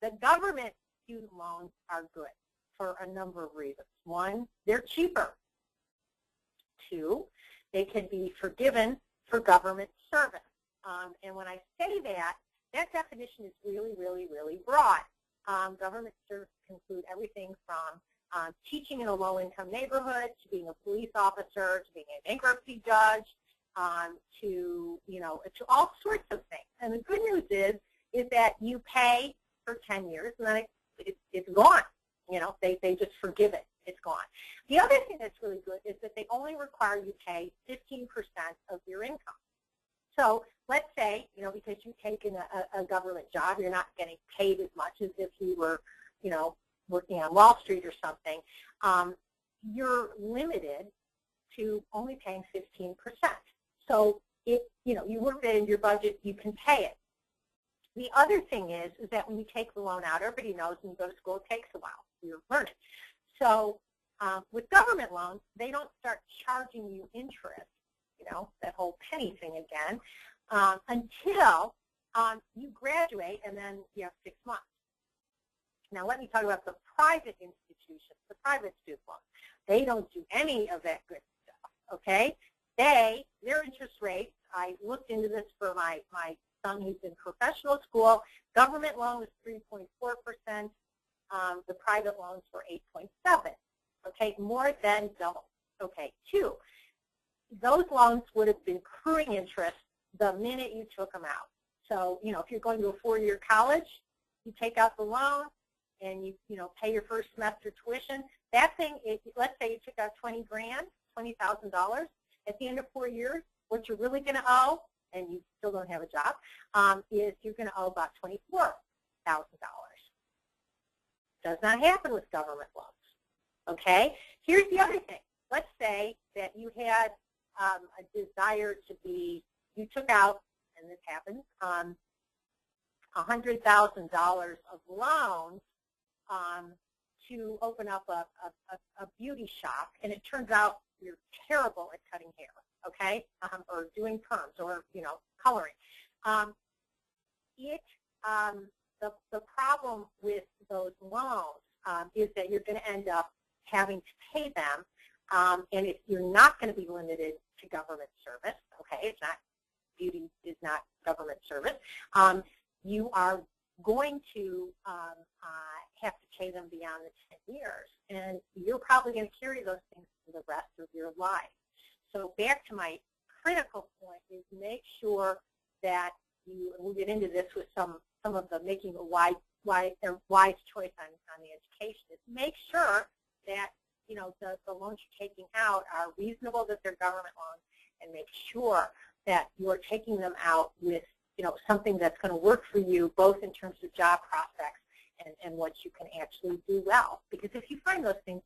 B: The government student loans are good for a number of reasons. One, they're cheaper. Two, they can be forgiven for government service. And when I say that, that definition is really, really, really broad. Government service can include everything from teaching in a low-income neighborhood, to being a police officer, to being a bankruptcy judge, to to all sorts of things. And the good news is that you pay for 10 years, and then it's gone. They just forgive it. It's gone. The other thing that's really good is that they only require you pay 15% of your income. So let's say, because you've taken a government job, you're not getting paid as much as if you were, working on Wall Street or something. You're limited to only paying 15%. So if you work it in your budget, you can pay it. The other thing is that when you take the loan out, everybody knows when you go to school it takes a while. You're learning. So with government loans, they don't start charging you interest, that whole penny thing again, until you graduate, and then you have 6 months. Now let me talk about the private institutions, the private student loans. They don't do any of that good stuff, okay? Their interest rates, I looked into this for my son who's in professional school. Government loan was 3.4%. The private loans were 8.7%. Okay, more than double. Okay, 2, those loans would have been accruing interest the minute you took them out. So, if you're going to a 4-year college, you take out the loan and you pay your first semester tuition. That thing, let's say you took out $20,000, $20,000. At the end of 4 years, what you're really going to owe, and you still don't have a job, is you're going to owe about $24,000. Does not happen with government loans. Okay? Here's the other thing. Let's say that you had a desire to you took out, and this happens, $100,000 of loans to open up a beauty shop, and it turns out you're terrible at cutting hair, okay, or doing perms, or coloring. The problem with those loans is that you're going to end up having to pay them, and if you're not going to be limited to government service, okay, it's not, beauty is not government service, you are going to have to pay them beyond the 10 years, and you're probably going to carry those things for the rest of your life. So back to my critical point is make sure that we'll get into this with some of the making a wise choice on the education, is make sure that the loans you're taking out are reasonable, that they're government loans, and make sure that you're taking them out with something that's going to work for you, both in terms of job prospects and what you can actually do well. Because if you find those things,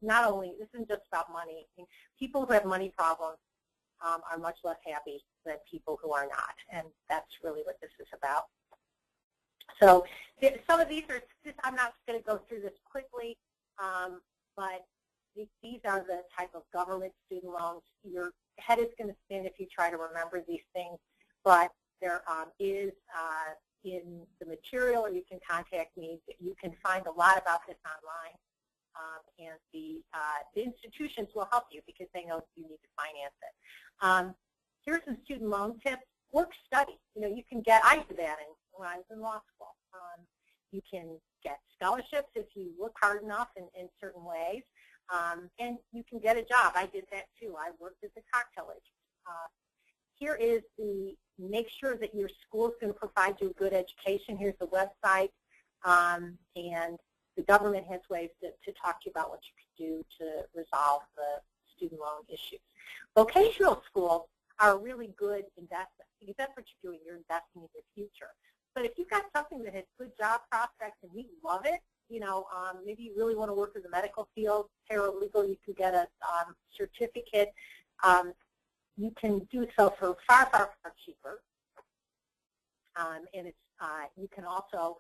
B: not only, this isn't just about money. I mean, people who have money problems are much less happy than people who are not, and that's really what this is about. So some of these are, I'm not going to go through this quickly, but these are the type of government student loans. Your head is going to spin if you try to remember these things, but there is in the material, or you can contact me. You can find a lot about this online, and the institutions will help you because they know you need to finance it. Here's some student loan tips. Work study. You can get, I did that when I was in law school. You can get scholarships if you work hard enough in certain ways, and you can get a job. I did that too. I worked as a cocktail agent. Here is make sure that your school is going to provide you a good education. Here's the website, and the government has ways to talk to you about what you can do to resolve the student loan issues. Vocational schools are a really good investment because that's what you're doing. You're investing in your future. But if you've got something that has good job prospects and you love it, maybe you really want to work in the medical field, paralegal, you can get a certificate. You can do so for far, far, far cheaper. And it's you can also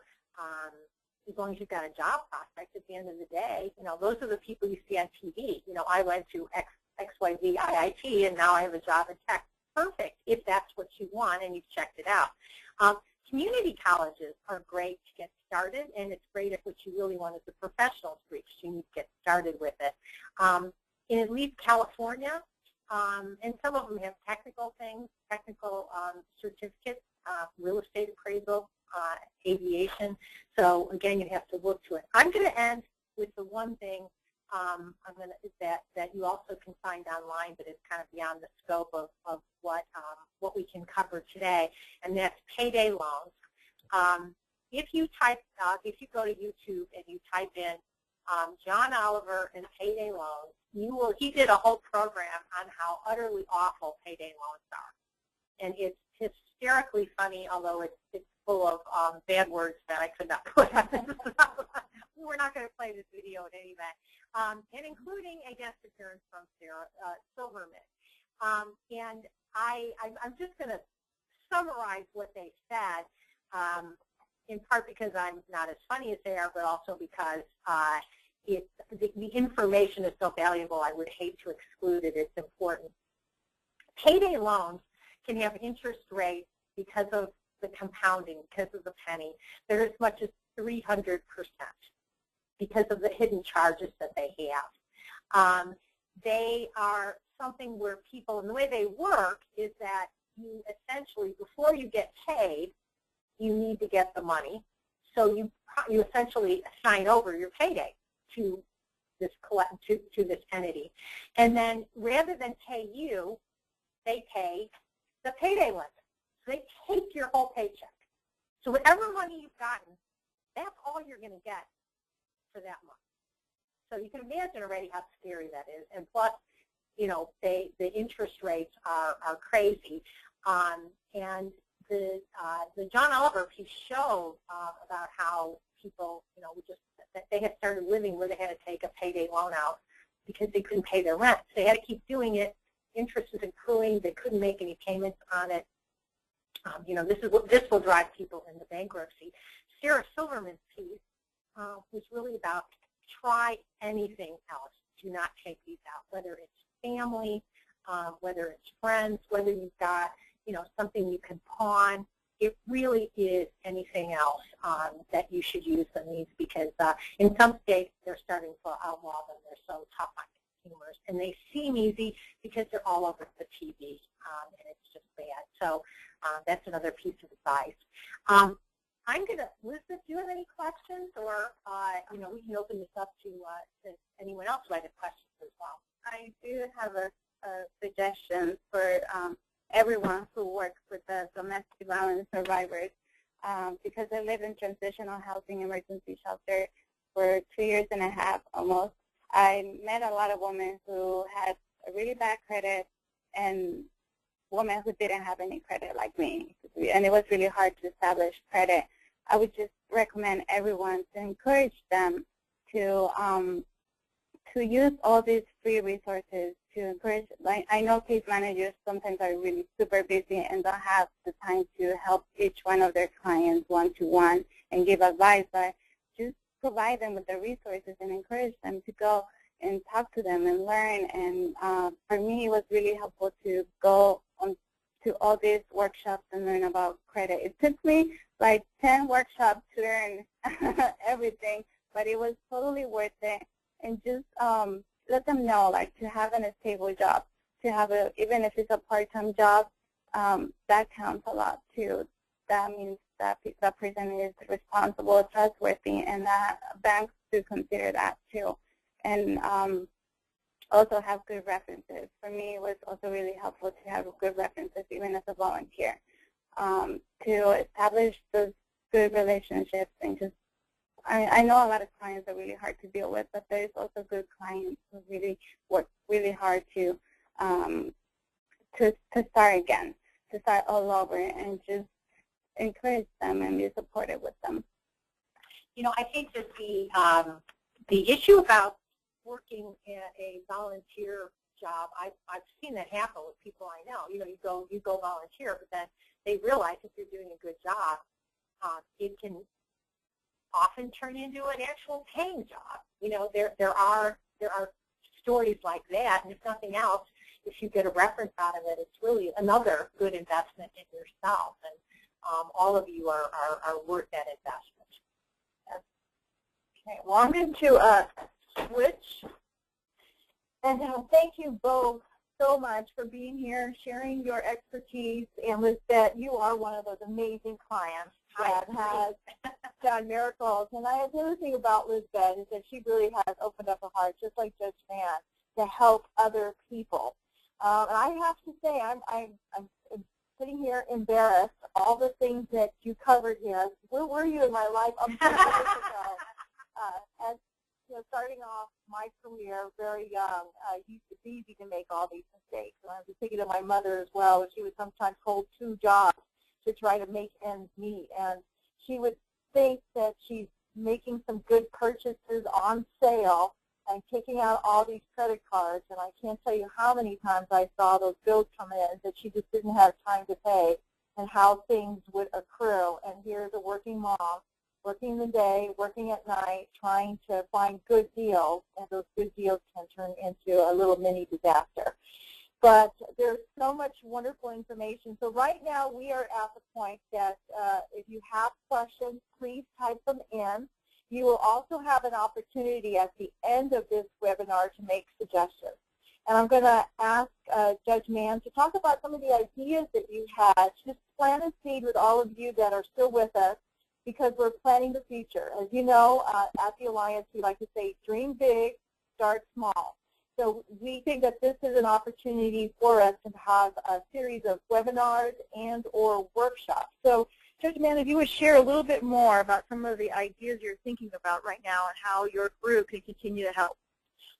B: as long as you've got a job prospect at the end of the day, those are the people you see on TV. I went to XYZ IIT, and now I have a job in tech. Perfect, if that's what you want and you've checked it out. Community colleges are great to get started, and it's great if what you really want is a professional degree, because you need to get started with it. In at least California, and some of them have technical things, technical certificates, real estate appraisal, aviation. So again, you have to look to it. I'm going to end with the one thing that you also can find online, but it's kind of beyond the scope of what we can cover today, and that's payday loans. If you go to YouTube and you type in John Oliver and payday loans, he did a whole program on how utterly awful payday loans are, and it's hysterically funny, although it's full of bad words that I could not put on this. We're not going to play this video in any event, and including a guest appearance from Sarah Silverman. And I'm just going to summarize what they said, in part because I'm not as funny as they are, but also because the information is so valuable, I would hate to exclude it. It's important. Payday loans can have interest rates because of the compounding, because of the penny. They're as much as 300% because of the hidden charges that they have. They are something where people, and the way they work is that you essentially, before you get paid, you need to get the money. So you essentially sign over your payday to this entity. And then rather than pay you, they pay the payday lender. So they take your whole paycheck. So whatever money you've gotten, that's all you're going to get for that month. So you can imagine already how scary that is. And plus, the interest rates are crazy. And the John Oliver piece showed about how people, that they had started living where they had to take a payday loan out because they couldn't pay their rent. So they had to keep doing it. Interest was accruing. They couldn't make any payments on it. This will drive people into bankruptcy. Sarah Silverman's piece was really about try anything else. Do not take these out, whether it's family, whether it's friends, whether you've got something you can pawn. It really is anything else that you should use on these, because in some states they're starting to outlaw them. They're so tough on consumers, and they seem easy because they're all over the TV, and it's just bad. So that's another piece of advice. I'm going to, Elizabeth, do you have any questions, or we can open this up to anyone else who might have questions as well.
C: I do have a suggestion for everyone who works with the domestic violence survivors, because I live in transitional housing emergency shelter for 2.5 years almost. I met a lot of women who had a really bad credit and women who didn't have any credit like me, and it was really hard to establish credit. I would just recommend everyone to encourage them to use all these free resources, to encourage, like, I know case managers sometimes are really super busy and don't have the time to help each one of their clients one-to-one and give advice, but just provide them with the resources and encourage them to go and talk to them and learn. And for me, it was really helpful to go on to all these workshops and learn about credit. It took me like 10 workshops to learn everything, but it was totally worth it. And just let them know, like, to have a stable job, to have even if it's a part-time job, that counts a lot too. That means that that person is responsible, trustworthy, and that banks do consider that too. And also have good references. For me, it was also really helpful to have good references, even as a volunteer, to establish those good relationships. And just, I know a lot of clients are really hard to deal with, but there's also good clients who really work really hard to start again, to start all over, and just encourage them and be supportive with them.
B: I think that the issue about working a volunteer job, I've seen that happen with people I know. You go volunteer, but then they realize if you're doing a good job, it can often turn into an actual paying job. You know, there are stories like that, and if nothing else, if you get a reference out of it, it's really another good investment in yourself, and all of you are worth that investment.
A: Okay, well, I'm going to switch, and thank you both so much for being here, sharing your expertise, and Lisbeth, you are one of those amazing clients that has done miracles. And the other thing about Lisbeth is that she really has opened up her heart, just like Judge Mann, to help other people. And I have to say, I'm sitting here embarrassed, all the things that you covered here. Where were you in my life? I'm so years ago. As you know, starting off my career very young, it's easy to make all these mistakes. And I was thinking of my mother as well. She would sometimes hold 2 jobs to try to make ends meet. And she would think that she's making some good purchases on sale and taking out all these credit cards. And I can't tell you how many times I saw those bills come in that she just didn't have time to pay and how things would accrue. And here's a working mom, working the day, working at night, trying to find good deals, and those good deals can turn into a little mini disaster. But there's so much wonderful information. So right now we are at the point that if you have questions, please type them in. You will also have an opportunity at the end of this webinar to make suggestions. And I'm going to ask Judge Mann to talk about some of the ideas that you had, just plant a seed with all of you that are still with us, because we're planning the future. As you know, at the Alliance, we like to say, dream big, start small. So we think that this is an opportunity for us to have a series of webinars and or workshops. So Judge Mann, if you would share a little bit more about some of the ideas you're thinking about right now and how your group can continue to help.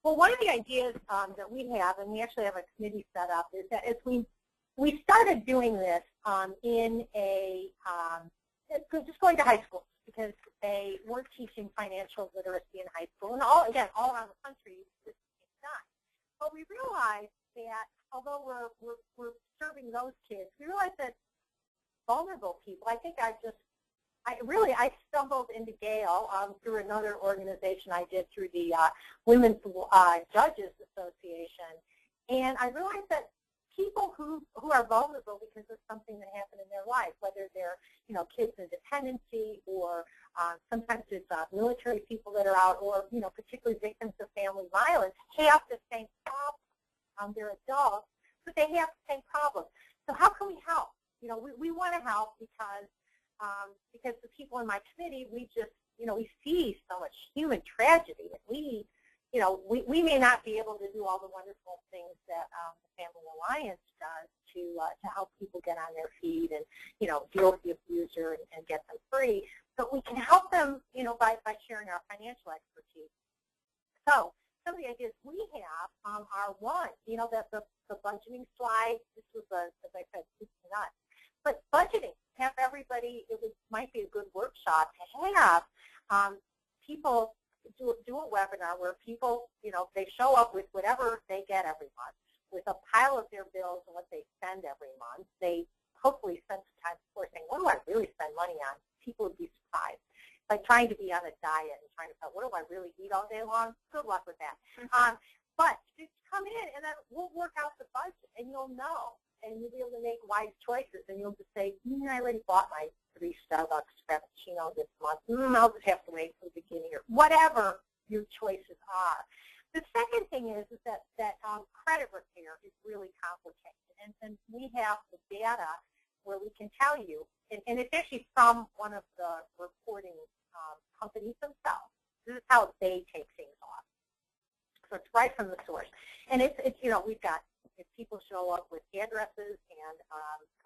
B: Well, one of the ideas that we have, and we actually have a committee set up, is that if we started doing this in a just going to high schools, because they weren't teaching financial literacy in high school, and all around the country this is done. But we realized that although we're serving those kids, we realized that vulnerable people, I stumbled into Gale through another organization I did through the Women's Judges Association, and I realized that people who are vulnerable because of something that happened in their life, whether they're kids in dependency, or sometimes it's military people that are out, or particularly victims of family violence, have the same problem. They're adults, but they have the same problem. So how can we help? We want to help because the people in my committee, we just we see so much human tragedy, and we may not be able to do all the wonderful things that the Family Alliance does to help people get on their feet and deal with the abuser and get them free, but we can help them by sharing our financial expertise. So some of the ideas we have are, one, that the budgeting slide. This was as I said, soup to nuts. But budgeting, have everybody. Might be a good workshop to have people do a webinar where people, they show up with whatever they get every month, with a pile of their bills and what they spend every month. They hopefully spend some time before saying, what do I really spend money on? People would be surprised. Like trying to be on a diet and trying to figure out, what do I really eat all day long? Good luck with that. But just come in, and then we'll work out the budget, and you'll know, and you'll be able to make wise choices, and you'll just say, I already bought my 3 Starbucks Frappuccino this month. I'll just have to wait till the beginning, or whatever your choices are. The second thing is that credit repair is really complicated, and we have the data where we can tell you, and it's actually from one of the reporting companies themselves. This is how they take things off. So it's right from the source. And it's we've got, if people show up with addresses and,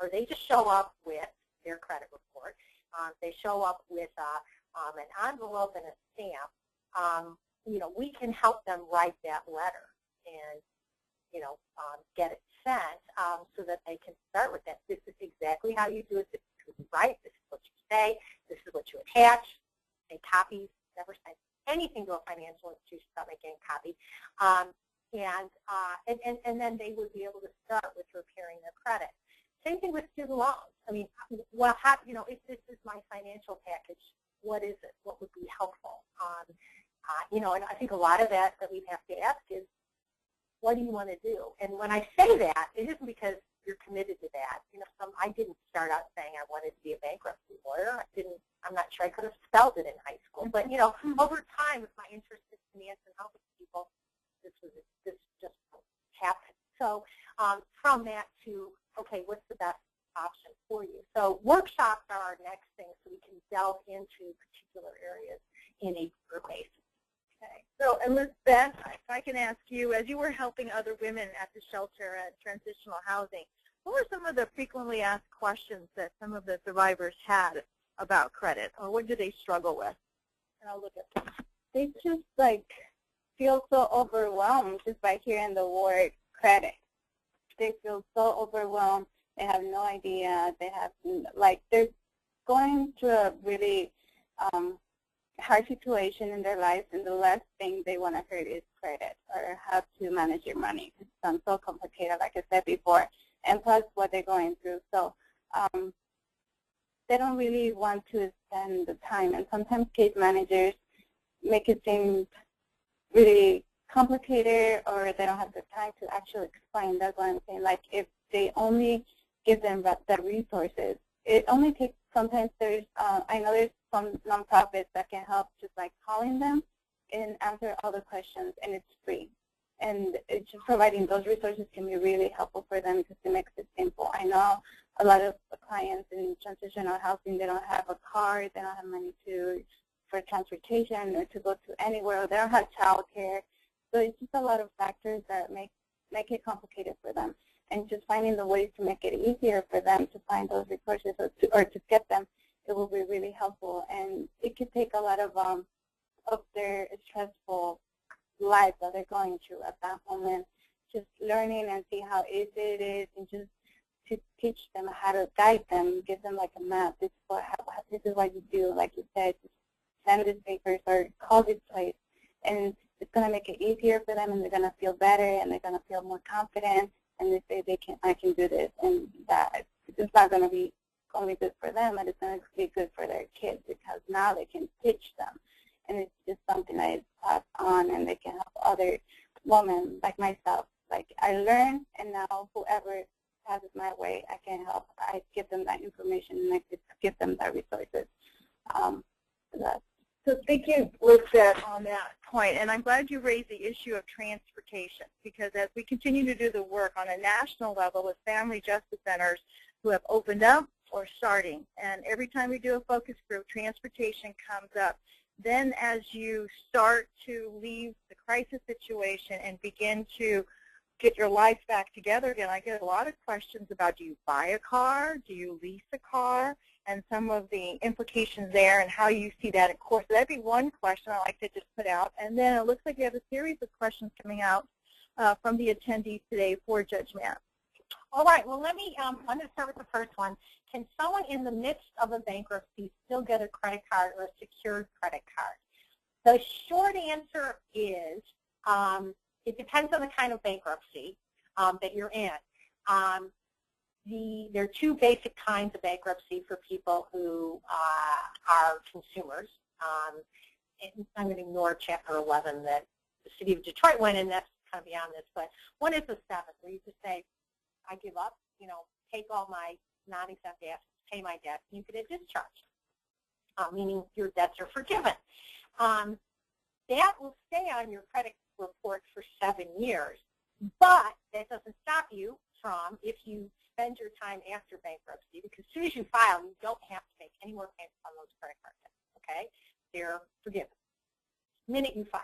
B: or they just show up with their credit report, they show up with an envelope and a stamp, we can help them write that letter and, get it sent so that they can start with that. This is exactly how you do it. This is who you write. This is what you say. This is what you attach. Make copies. Never send anything to a financial institution without making a copy. And then they would be able to start with repairing their credit. Same thing with student loans. I mean, if this is my financial package, what is it? What would be helpful? You know, and I think a lot of that we have to ask is, what do you want to do? And when I say that, it isn't because you're committed to that. You know, I didn't start out saying I wanted to be a bankruptcy lawyer. I'm not sure I could have spelled it in high school. But, you know, over time, with my interest in finance and helping people, this just happened. So from that to, okay, what's the best option for you? So workshops are our next thing, so we can delve into particular areas in a group basis.
A: Okay. So, Elizabeth, if I can ask you, as you were helping other women at the shelter at transitional housing, what were some of the frequently asked questions that some of the survivors had about credit, or what do they struggle with? And I'll look at them.
C: They just like feel so overwhelmed just by hearing the word credit. They feel so overwhelmed. They have no idea. They have, like, they're going through a really hard situation in their lives, and the last thing they want to hear is credit or how to manage your money. It sounds so complicated, like I said before, and plus what they're going through. So they don't really want to spend the time, and sometimes case managers make it seem really complicated, or they don't have the time to actually explain. That's what I'm saying. Like, if they only give them the resources, it only takes, sometimes there's, I know there's some nonprofits that can help, just like calling them and answer all the questions, and it's free. And it's just providing those resources can be really helpful for them because it makes it simple. I know a lot of clients in transitional housing, they don't have a car, they don't have money for transportation or to go to anywhere, or they don't have childcare. So it's just a lot of factors that make it complicated for them. And just finding the ways to make it easier for them to find those resources or to get them, it will be really helpful. And it could take a lot of their stressful life that they're going through at that moment, just learning and see how easy it is, and just to teach them how to guide them, give them like a map. This is what you do, like you said, just send these papers or call this place, and it's going to make it easier for them, and they're going to feel better, and they're going to feel more confident, and they say I can do this, and that it's not going to be only good for them, but it's going to be good for their kids, because now they can teach them. And it's just something that is passed on, and they can help other women like myself. Like, I learn, and now whoever passes my way, I can help. I give them that information, and I give them that resources.
A: So thank you, Lizette, on that point. And I'm glad you raised the issue of transportation, because as we continue to do the work on a national level with family justice centers who have opened up or starting, and every time we do a focus group, transportation comes up. Then as you start to leave the crisis situation and begin to get your life back together again, I get a lot of questions about, do you buy a car, do you lease a car, and some of the implications there and how you see that in court. So that'd be one question I'd like to just put out. And then it looks like we have a series of questions coming out from the attendees today for Judge Mann.
B: All right, well, I'm going to start with the first one. Can someone in the midst of a bankruptcy still get a credit card or a secured credit card? The short answer is it depends on the kind of bankruptcy that you're in. There are two basic kinds of bankruptcy for people who are consumers. And I'm going to ignore Chapter 11 that the City of Detroit went in. That's kind of beyond this. But one is the 7th, where you just say, I give up, take all my non-exempt assets, pay my debt, and you get a discharge, meaning your debts are forgiven. That will stay on your credit report for 7 years, but that doesn't stop you from, if you spend your time after bankruptcy, because as soon as you file, you don't have to make any more payments on those credit card debts, okay? They're forgiven the minute you file.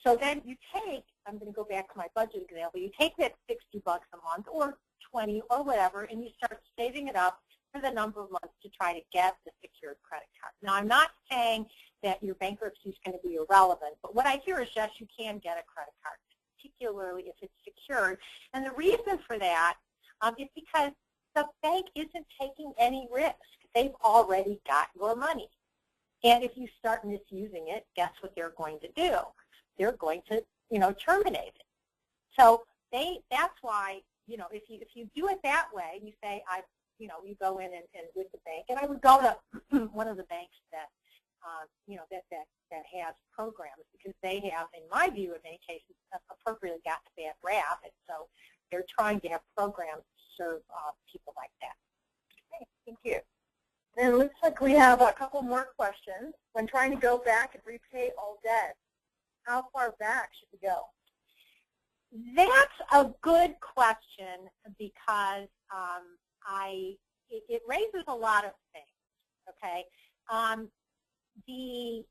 B: So then you take, I'm going to go back to my budget example, you take that $60 a month or 20 or whatever, and you start saving it up for the number of months to try to get the secured credit card. Now, I'm not saying that your bankruptcy is going to be irrelevant, but what I hear is, yes, you can get a credit card, particularly if it's secured. And the reason for that is because the bank isn't taking any risk. They've already got your money. And if you start misusing it, guess what they're going to do? They're going to, terminate it. So that's why, if you do it that way, you say, you go in and with the bank, and I would go to one of the banks that that has programs, because they have, in my view, in many cases, appropriately got to bad rap, and so they're trying to have programs to serve people like that.
A: Okay, thank you. And it looks like we have a couple more questions. When trying to go back and repay all debt, how far back should we go?
B: That's a good question, because it raises a lot of things, okay? The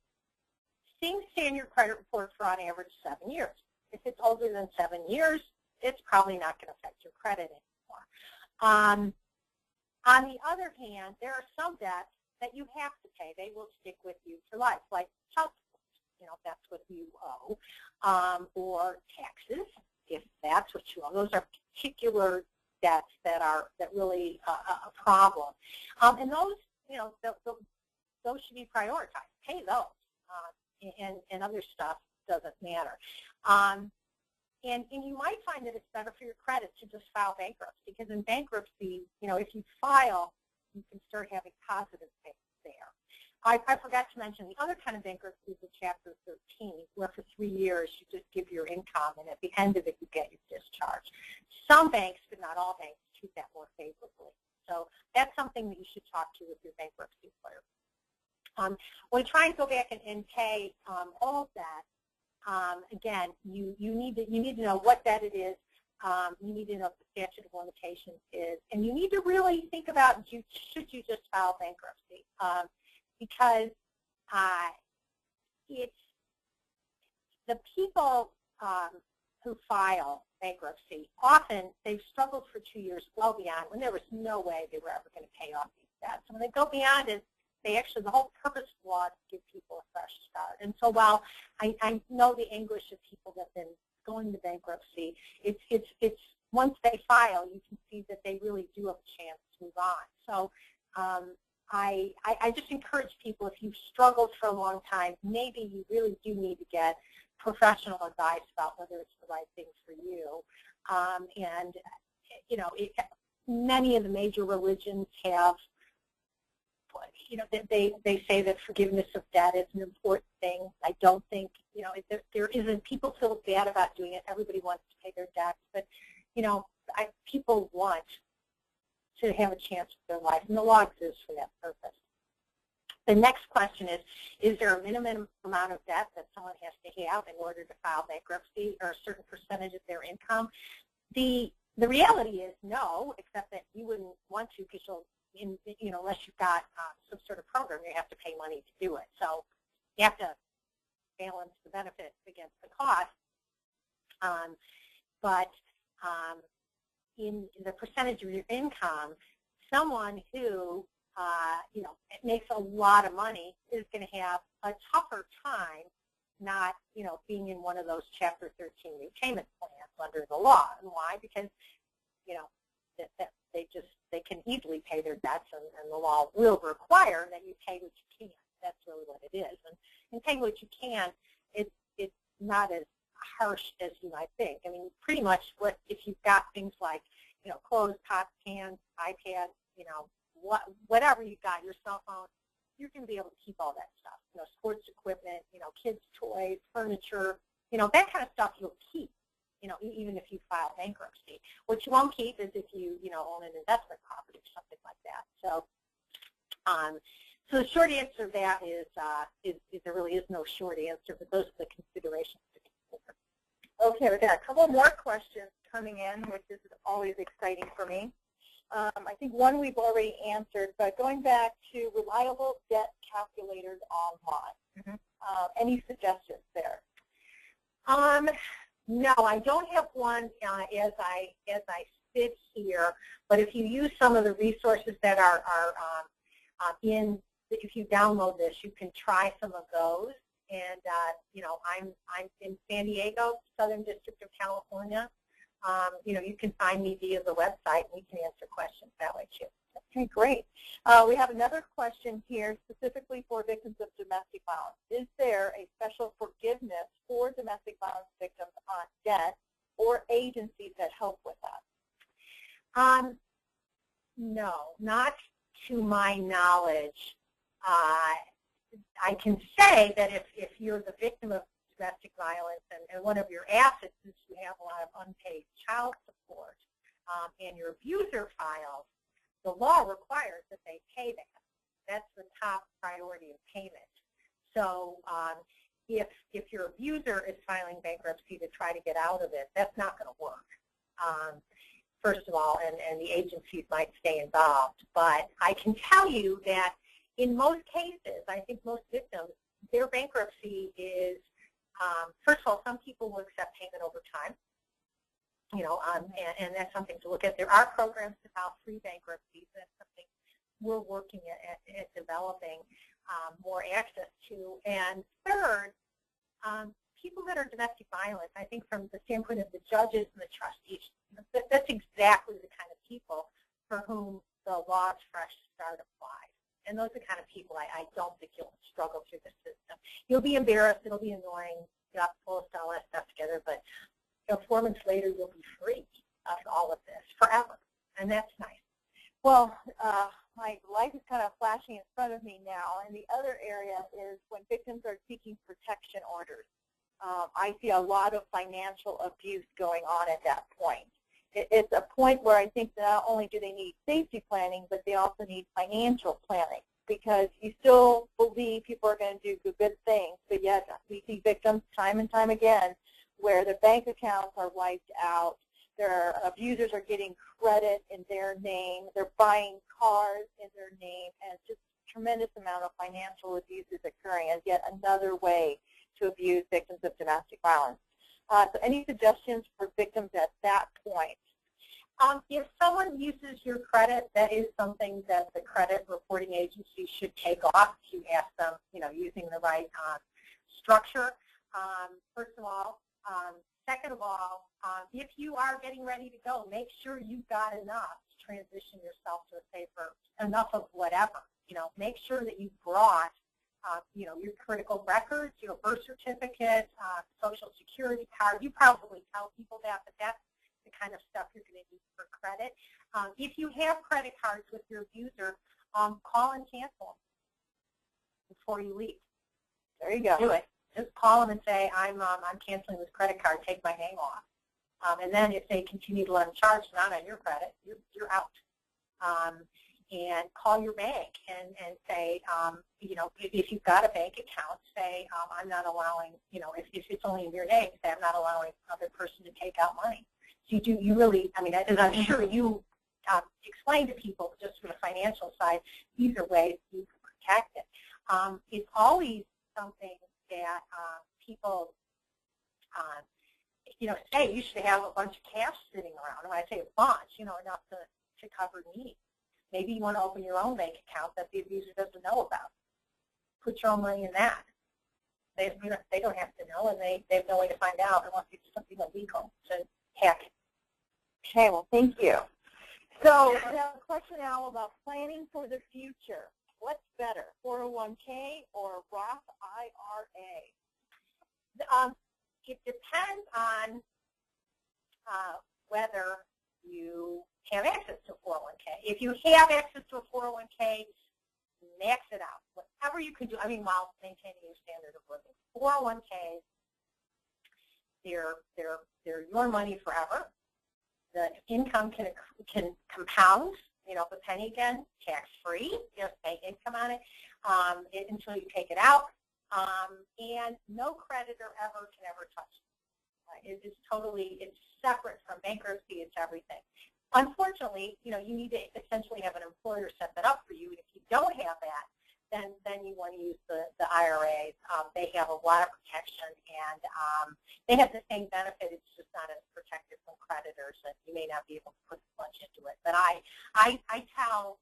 B: things say in your credit report for on average 7 years. If it's older than 7 years, it's probably not going to affect your credit anymore. On the other hand, there are some debts that you have to pay. They will stick with you for life, like child support, if that's what you owe, or taxes, if that's what you owe. Those are particular debts that really a problem, and those, those should be prioritized. Pay those, and other stuff doesn't matter. And you might find that it's better for your credit to just file bankruptcy, because in bankruptcy, if you file, you can start having positive things there. I forgot to mention the other kind of bankruptcy is Chapter 13, where for 3 years you just give your income, and at the end of it you get your discharge. Some banks, but not all banks, treat that more favorably. So that's something that you should talk to with your bankruptcy lawyer. When trying to go back and pay all of that, again, you need to know what debt it is. You need to know what the statute of limitations is, and you need to really think about should you just file bankruptcy, because it's the people who file bankruptcy, often they've struggled for 2 years well beyond when there was no way they were ever going to pay off these debts. And when they go beyond it, the whole purpose of law is to give people a fresh start. And so while I know the anguish of people that have been going to bankruptcy, it's once they file, you can see that they really do have a chance to move on. So I just encourage people, if you've struggled for a long time, maybe you really do need to get professional advice about whether it's the right thing for you. Many of the major religions have, they say that forgiveness of debt is an important thing. I don't think, there isn't, people feel bad about doing it. Everybody wants to pay their debts, but, people want to have a chance with their life, and the law exists for that purpose. The next question is there a minimum amount of debt that someone has to have in order to file bankruptcy, or a certain percentage of their income? The reality is no, except that you wouldn't want to, because unless you've got some sort of program, you have to pay money to do it. So you have to balance the benefits against the cost. But in the percentage of your income, someone who makes a lot of money is going to have a tougher time not being in one of those Chapter 13 repayment plans under the law. And why? Because they can easily pay their debts, and the law will require that you pay what you can. That's really what it is. And paying what you can, it's not as harsh as you might think. I mean, pretty much if you've got things like clothes, pots, cans, iPads, whatever you've got, your cell phone, you're going to be able to keep all that stuff. Sports equipment, kids' toys, furniture, that kind of stuff you'll keep. Even if you file bankruptcy. What you won't keep is if you, own an investment property or something like that. So, so the short answer to that is there really is no short answer, but those are the considerations to consider.
A: Okay, we've got a couple more questions coming in, which is always exciting for me. I think one we've already answered, but going back to reliable debt calculators online, any suggestions there?
B: No, I don't have one as I sit here. But if you use some of the resources that are if you download this, you can try some of those. And I'm in San Diego, Southern District of California. You can find me via the website, and we can answer questions that way too.
A: Okay, great. We have another question here specifically for victims of domestic violence. Is there a special forgiveness for domestic violence victims on debt, or agencies that help with that?
B: No, not to my knowledge. I can say that if you're the victim of domestic violence and one of your assets is you have a lot of unpaid child support and your abuser files, the law requires that they pay that. That's the top priority of payment. So if your abuser is filing bankruptcy to try to get out of it, that's not going to work. First of all, and the agencies might stay involved. But I can tell you that in most cases, I think most victims, their bankruptcy is, first of all, some people will accept payment over time, and that's something to look at. There are programs to file free bankruptcies. That's something we're working at developing more access to. And third, people that are domestic violence, I think from the standpoint of the judges and the trustees, that's exactly the kind of people for whom the law's fresh start applies. And those are the kind of people I don't think you'll struggle through the system. You'll be embarrassed. It'll be annoying. You have to pull all that stuff together. But 4 months later, you'll be free of all of this forever. And that's nice.
A: Well, my life is kind of flashing in front of me now. And the other area is when victims are seeking protection orders. I see a lot of financial abuse going on at that point. It's a point where I think not only do they need safety planning, but they also need financial planning, because you still believe people are going to do good things, but yet we see victims time and time again where their bank accounts are wiped out, their abusers are getting credit in their name, they're buying cars in their name, and just a tremendous amount of financial abuse is occurring as yet another way to abuse victims of domestic violence. So any suggestions for victims at that point?
B: If someone uses your credit, that is something that the credit reporting agency should take off to ask them, using the right structure, first of all. Second of all, if you are getting ready to go, make sure you've got enough to transition yourself to a safer, enough of whatever. Make sure that you've brought your critical records, your birth certificate, social security card. You probably tell people that, but that's the kind of stuff you're going to use for credit. If you have credit cards with your abuser, call and cancel them before you leave.
A: There you go.
B: Do it. Just call them and say, I'm canceling this credit card. Take my name off. And then if they continue to let them charge, not on your credit, you're out. And call your bank and say, if you've got a bank account, say, I'm not allowing, if it's only in your name, say, I'm not allowing another person to take out money. So you really, as I'm sure you explain to people just from the financial side, these are ways you can protect it. It's always something that people, say you should have a bunch of cash sitting around. When I say a bunch, enough to cover needs. Maybe you want to open your own bank account that the abuser doesn't know about. Put your own money in that. They don't have to know, and they have no way to find out unless it's something illegal to hack it.
A: Okay, well, thank you. So I have a question now about planning for the future. What's better, 401k or Roth IRA?
B: It depends on whether you have access to a 401k. If you have access to a 401k, max it out. Whatever you can do, while maintaining your standard of living. 401ks, they're your money forever. The income can compound, the penny again, tax-free, just pay income on it until you take it out. And no creditor can ever touch it. It's separate from bankruptcy, it's everything. Unfortunately, you need to essentially have an employer set that up for you. And if you don't have that, then you want to use the IRAs. They have a lot of protection, and they have the same benefit. It's just not as protected from creditors, and you may not be able to put much into it. But I tell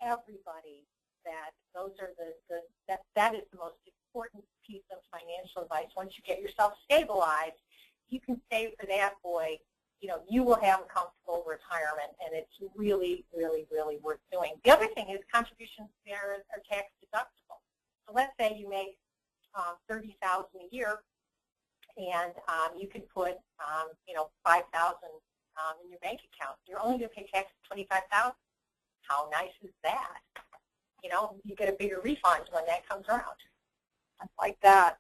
B: everybody that those are that is the most important piece of financial advice. Once you get yourself stabilized, you can save for that, boy. You will have a comfortable retirement, and it's really, really, really worth doing. The other thing is contributions there are tax deductible. So let's say you make $30,000 a year, and you can put $5,000 in your bank account. You're only going to pay tax $25,000. How nice is that? you know, you get a bigger refund when that comes around.
A: Like that.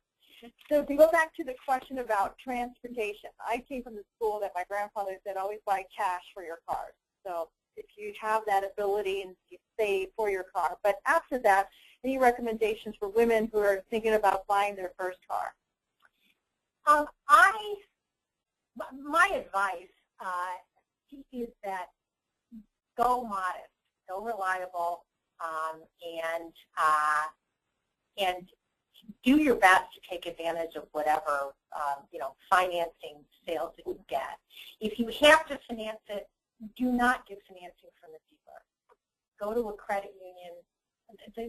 A: So to go back to the question about transportation, I came from the school that my grandfather said always buy cash for your cars. So if you have that ability and you save for your car. But after that, any recommendations for women who are thinking about buying their first car?
B: My advice is that go modest, go reliable, and do your best to take advantage of whatever you know, financing sales that you get. If you have to finance it, do not get financing from the dealer. Go to a credit union.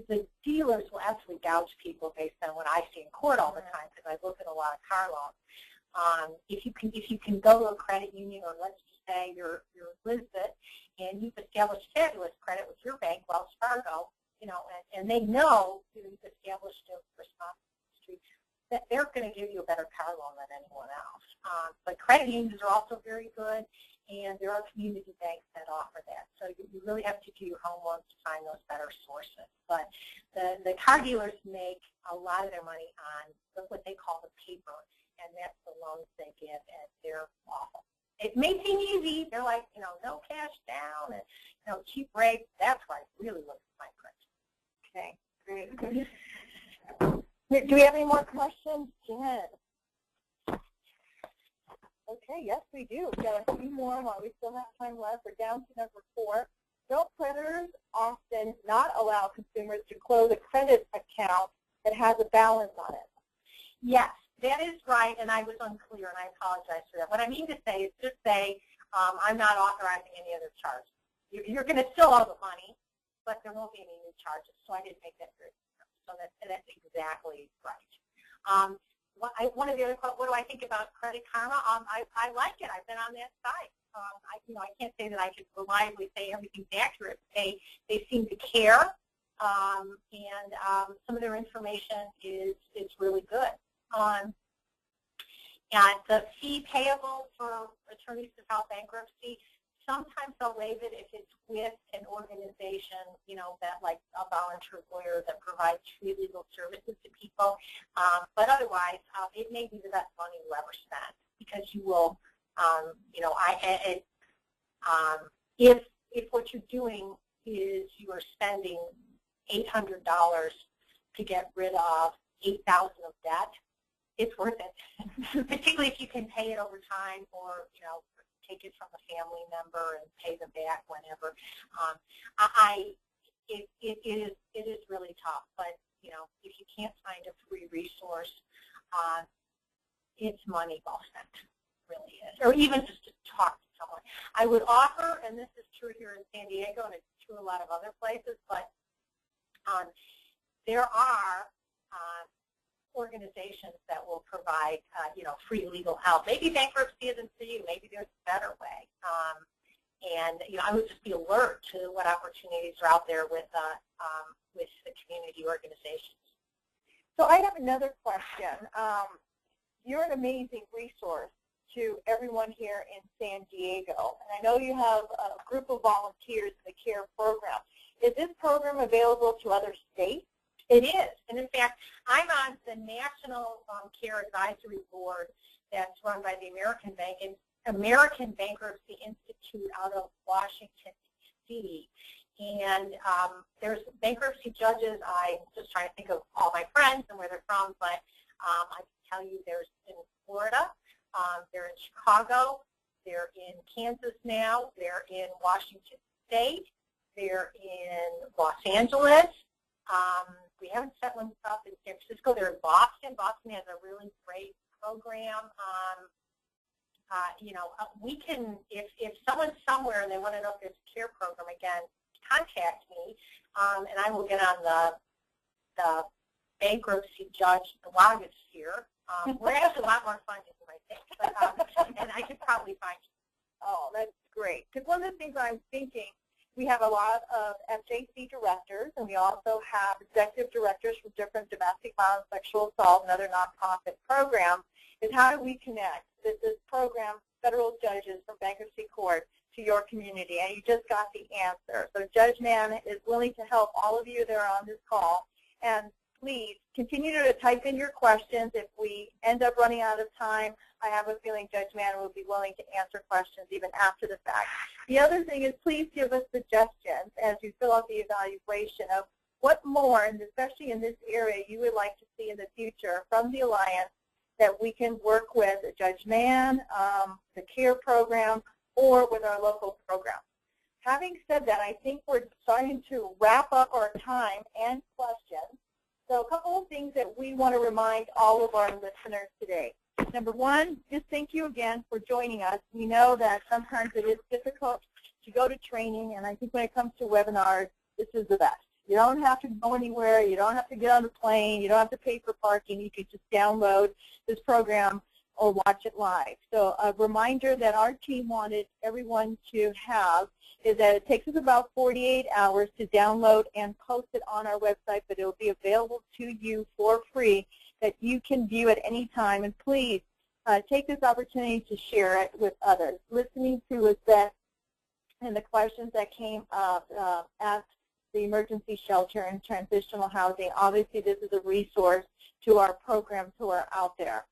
B: The dealers will absolutely gouge people based on what I see in court all the time because I look at a lot of car loans. If you can go to a credit union, or let's just say you're Elizabeth and you've established fabulous credit with your bank, Wells Fargo, you know, and they know you've established a responsible street, that they're going to give you a better car loan than anyone else. But credit unions are also very good, and there are community banks that offer that. So you really have to do your homework to find those better sources. But the car dealers make a lot of their money on what they call the paper, and that's the loans they give, and they're awful. It may seem easy. They're like, you know, no cash down and, you know, cheap rates. That's why I really look at fine print.
A: Okay, great. Do we have any more questions, Jen? Okay, yes, we do. We've got a few more while we still have time left. We're down to number 4. Don't creditors often not allow consumers to close a credit account that has a balance on it?
B: Yes, that is right, and I was unclear, and I apologize for that. What I mean to say is just say, I'm not authorizing any other charges. You're going to still owe the money, but there won't be any new charges. So I didn't make that very clear. So that's exactly right. One of the other, what do I think about Credit Karma? I like it. I've been on that site. I can't say that I can reliably say everything's accurate. They seem to care, and some of their information is really good. And the fee payable for attorneys to file bankruptcy, sometimes they'll waive it if it's with an organization, you know, that like a volunteer lawyer that provides free legal services to people. But otherwise, it may be the best money you ever spent because you will, you know, if what you're doing is you are spending $800 to get rid of $8,000 of debt, it's worth it, particularly if you can pay it over time or, you know, take it from a family member and pay them back whenever. It is really tough, but, you know, if you can't find a free resource, it's money well spent, really is. Or even just to talk to someone. I would offer, and this is true here in San Diego and it's true a lot of other places, but there are organizations that will provide, you know, free legal help. Maybe bankruptcy isn't for you. Maybe there's a better way. And you know, I would just be alert to what opportunities are out there with the community organizations.
A: So I have another question. You're an amazing resource to everyone here in San Diego, and I know you have a group of volunteers in the CARE program. Is this program available to other states?
B: It is, and in fact, I'm on the National CARE Advisory Board that's run by the American Bankruptcy Institute out of Washington, D.C. And there's bankruptcy judges. I'm just trying to think of all my friends and where they're from, but I can tell you there's in Florida, they're in Chicago, they're in Kansas now, they're in Washington State, they're in Los Angeles. We haven't set one up in San Francisco. They're in Boston. Boston has a really great program. You know, we can, if someone's somewhere and they want to know if there's a CARE program, again, contact me, and I will get on the bankruptcy judge blogosphere. We're actually a lot more fun than you might think, but, and I could probably find you.
A: Oh, that's great. Because one of the things I'm thinking, we have a lot of FJC directors, and we also have executive directors from different domestic violence, sexual assault, and other nonprofit programs, is how do we connect this program, federal judges from bankruptcy court, to your community, and you just got the answer. So Judge Mann is willing to help all of you that are on this call. And please continue to type in your questions. If we end up running out of time, I have a feeling Judge Mann will be willing to answer questions even after the fact. The other thing is please give us suggestions as you fill out the evaluation of what more, and especially in this area, you would like to see in the future from the Alliance that we can work with Judge Mann, the CARE program, or with our local programs. Having said that, I think we're starting to wrap up our time and questions. So a couple of things that we want to remind all of our listeners today. Number one, just thank you again for joining us. We know that sometimes it is difficult to go to training, and I think when it comes to webinars, this is the best. You don't have to go anywhere. You don't have to get on the plane. You don't have to pay for parking. You can just download this program or watch it live. So a reminder that our team wanted everyone to have is that it takes us about 48 hours to download and post it on our website, but it will be available to you for free that you can view at any time. And please take this opportunity to share it with others. Listening to us that and the questions that came up at the emergency shelter and transitional housing, obviously this is a resource to our programs who are out there.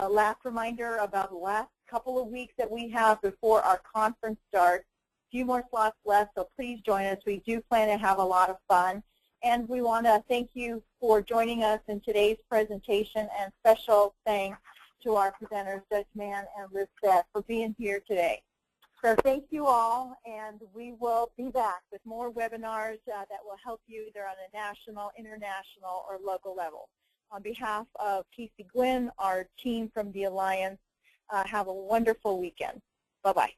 A: Last reminder about the last couple of weeks that we have before our conference starts. A few more slots left, so please join us. We do plan to have a lot of fun. And we want to thank you for joining us in today's presentation, and special thanks to our presenters, Judge Mann and Liz Seth, for being here today. So thank you all, and we will be back with more webinars that will help you either on a national, international, or local level. On behalf of Casey Gwynn, our team from the Alliance, have a wonderful weekend. Bye-bye.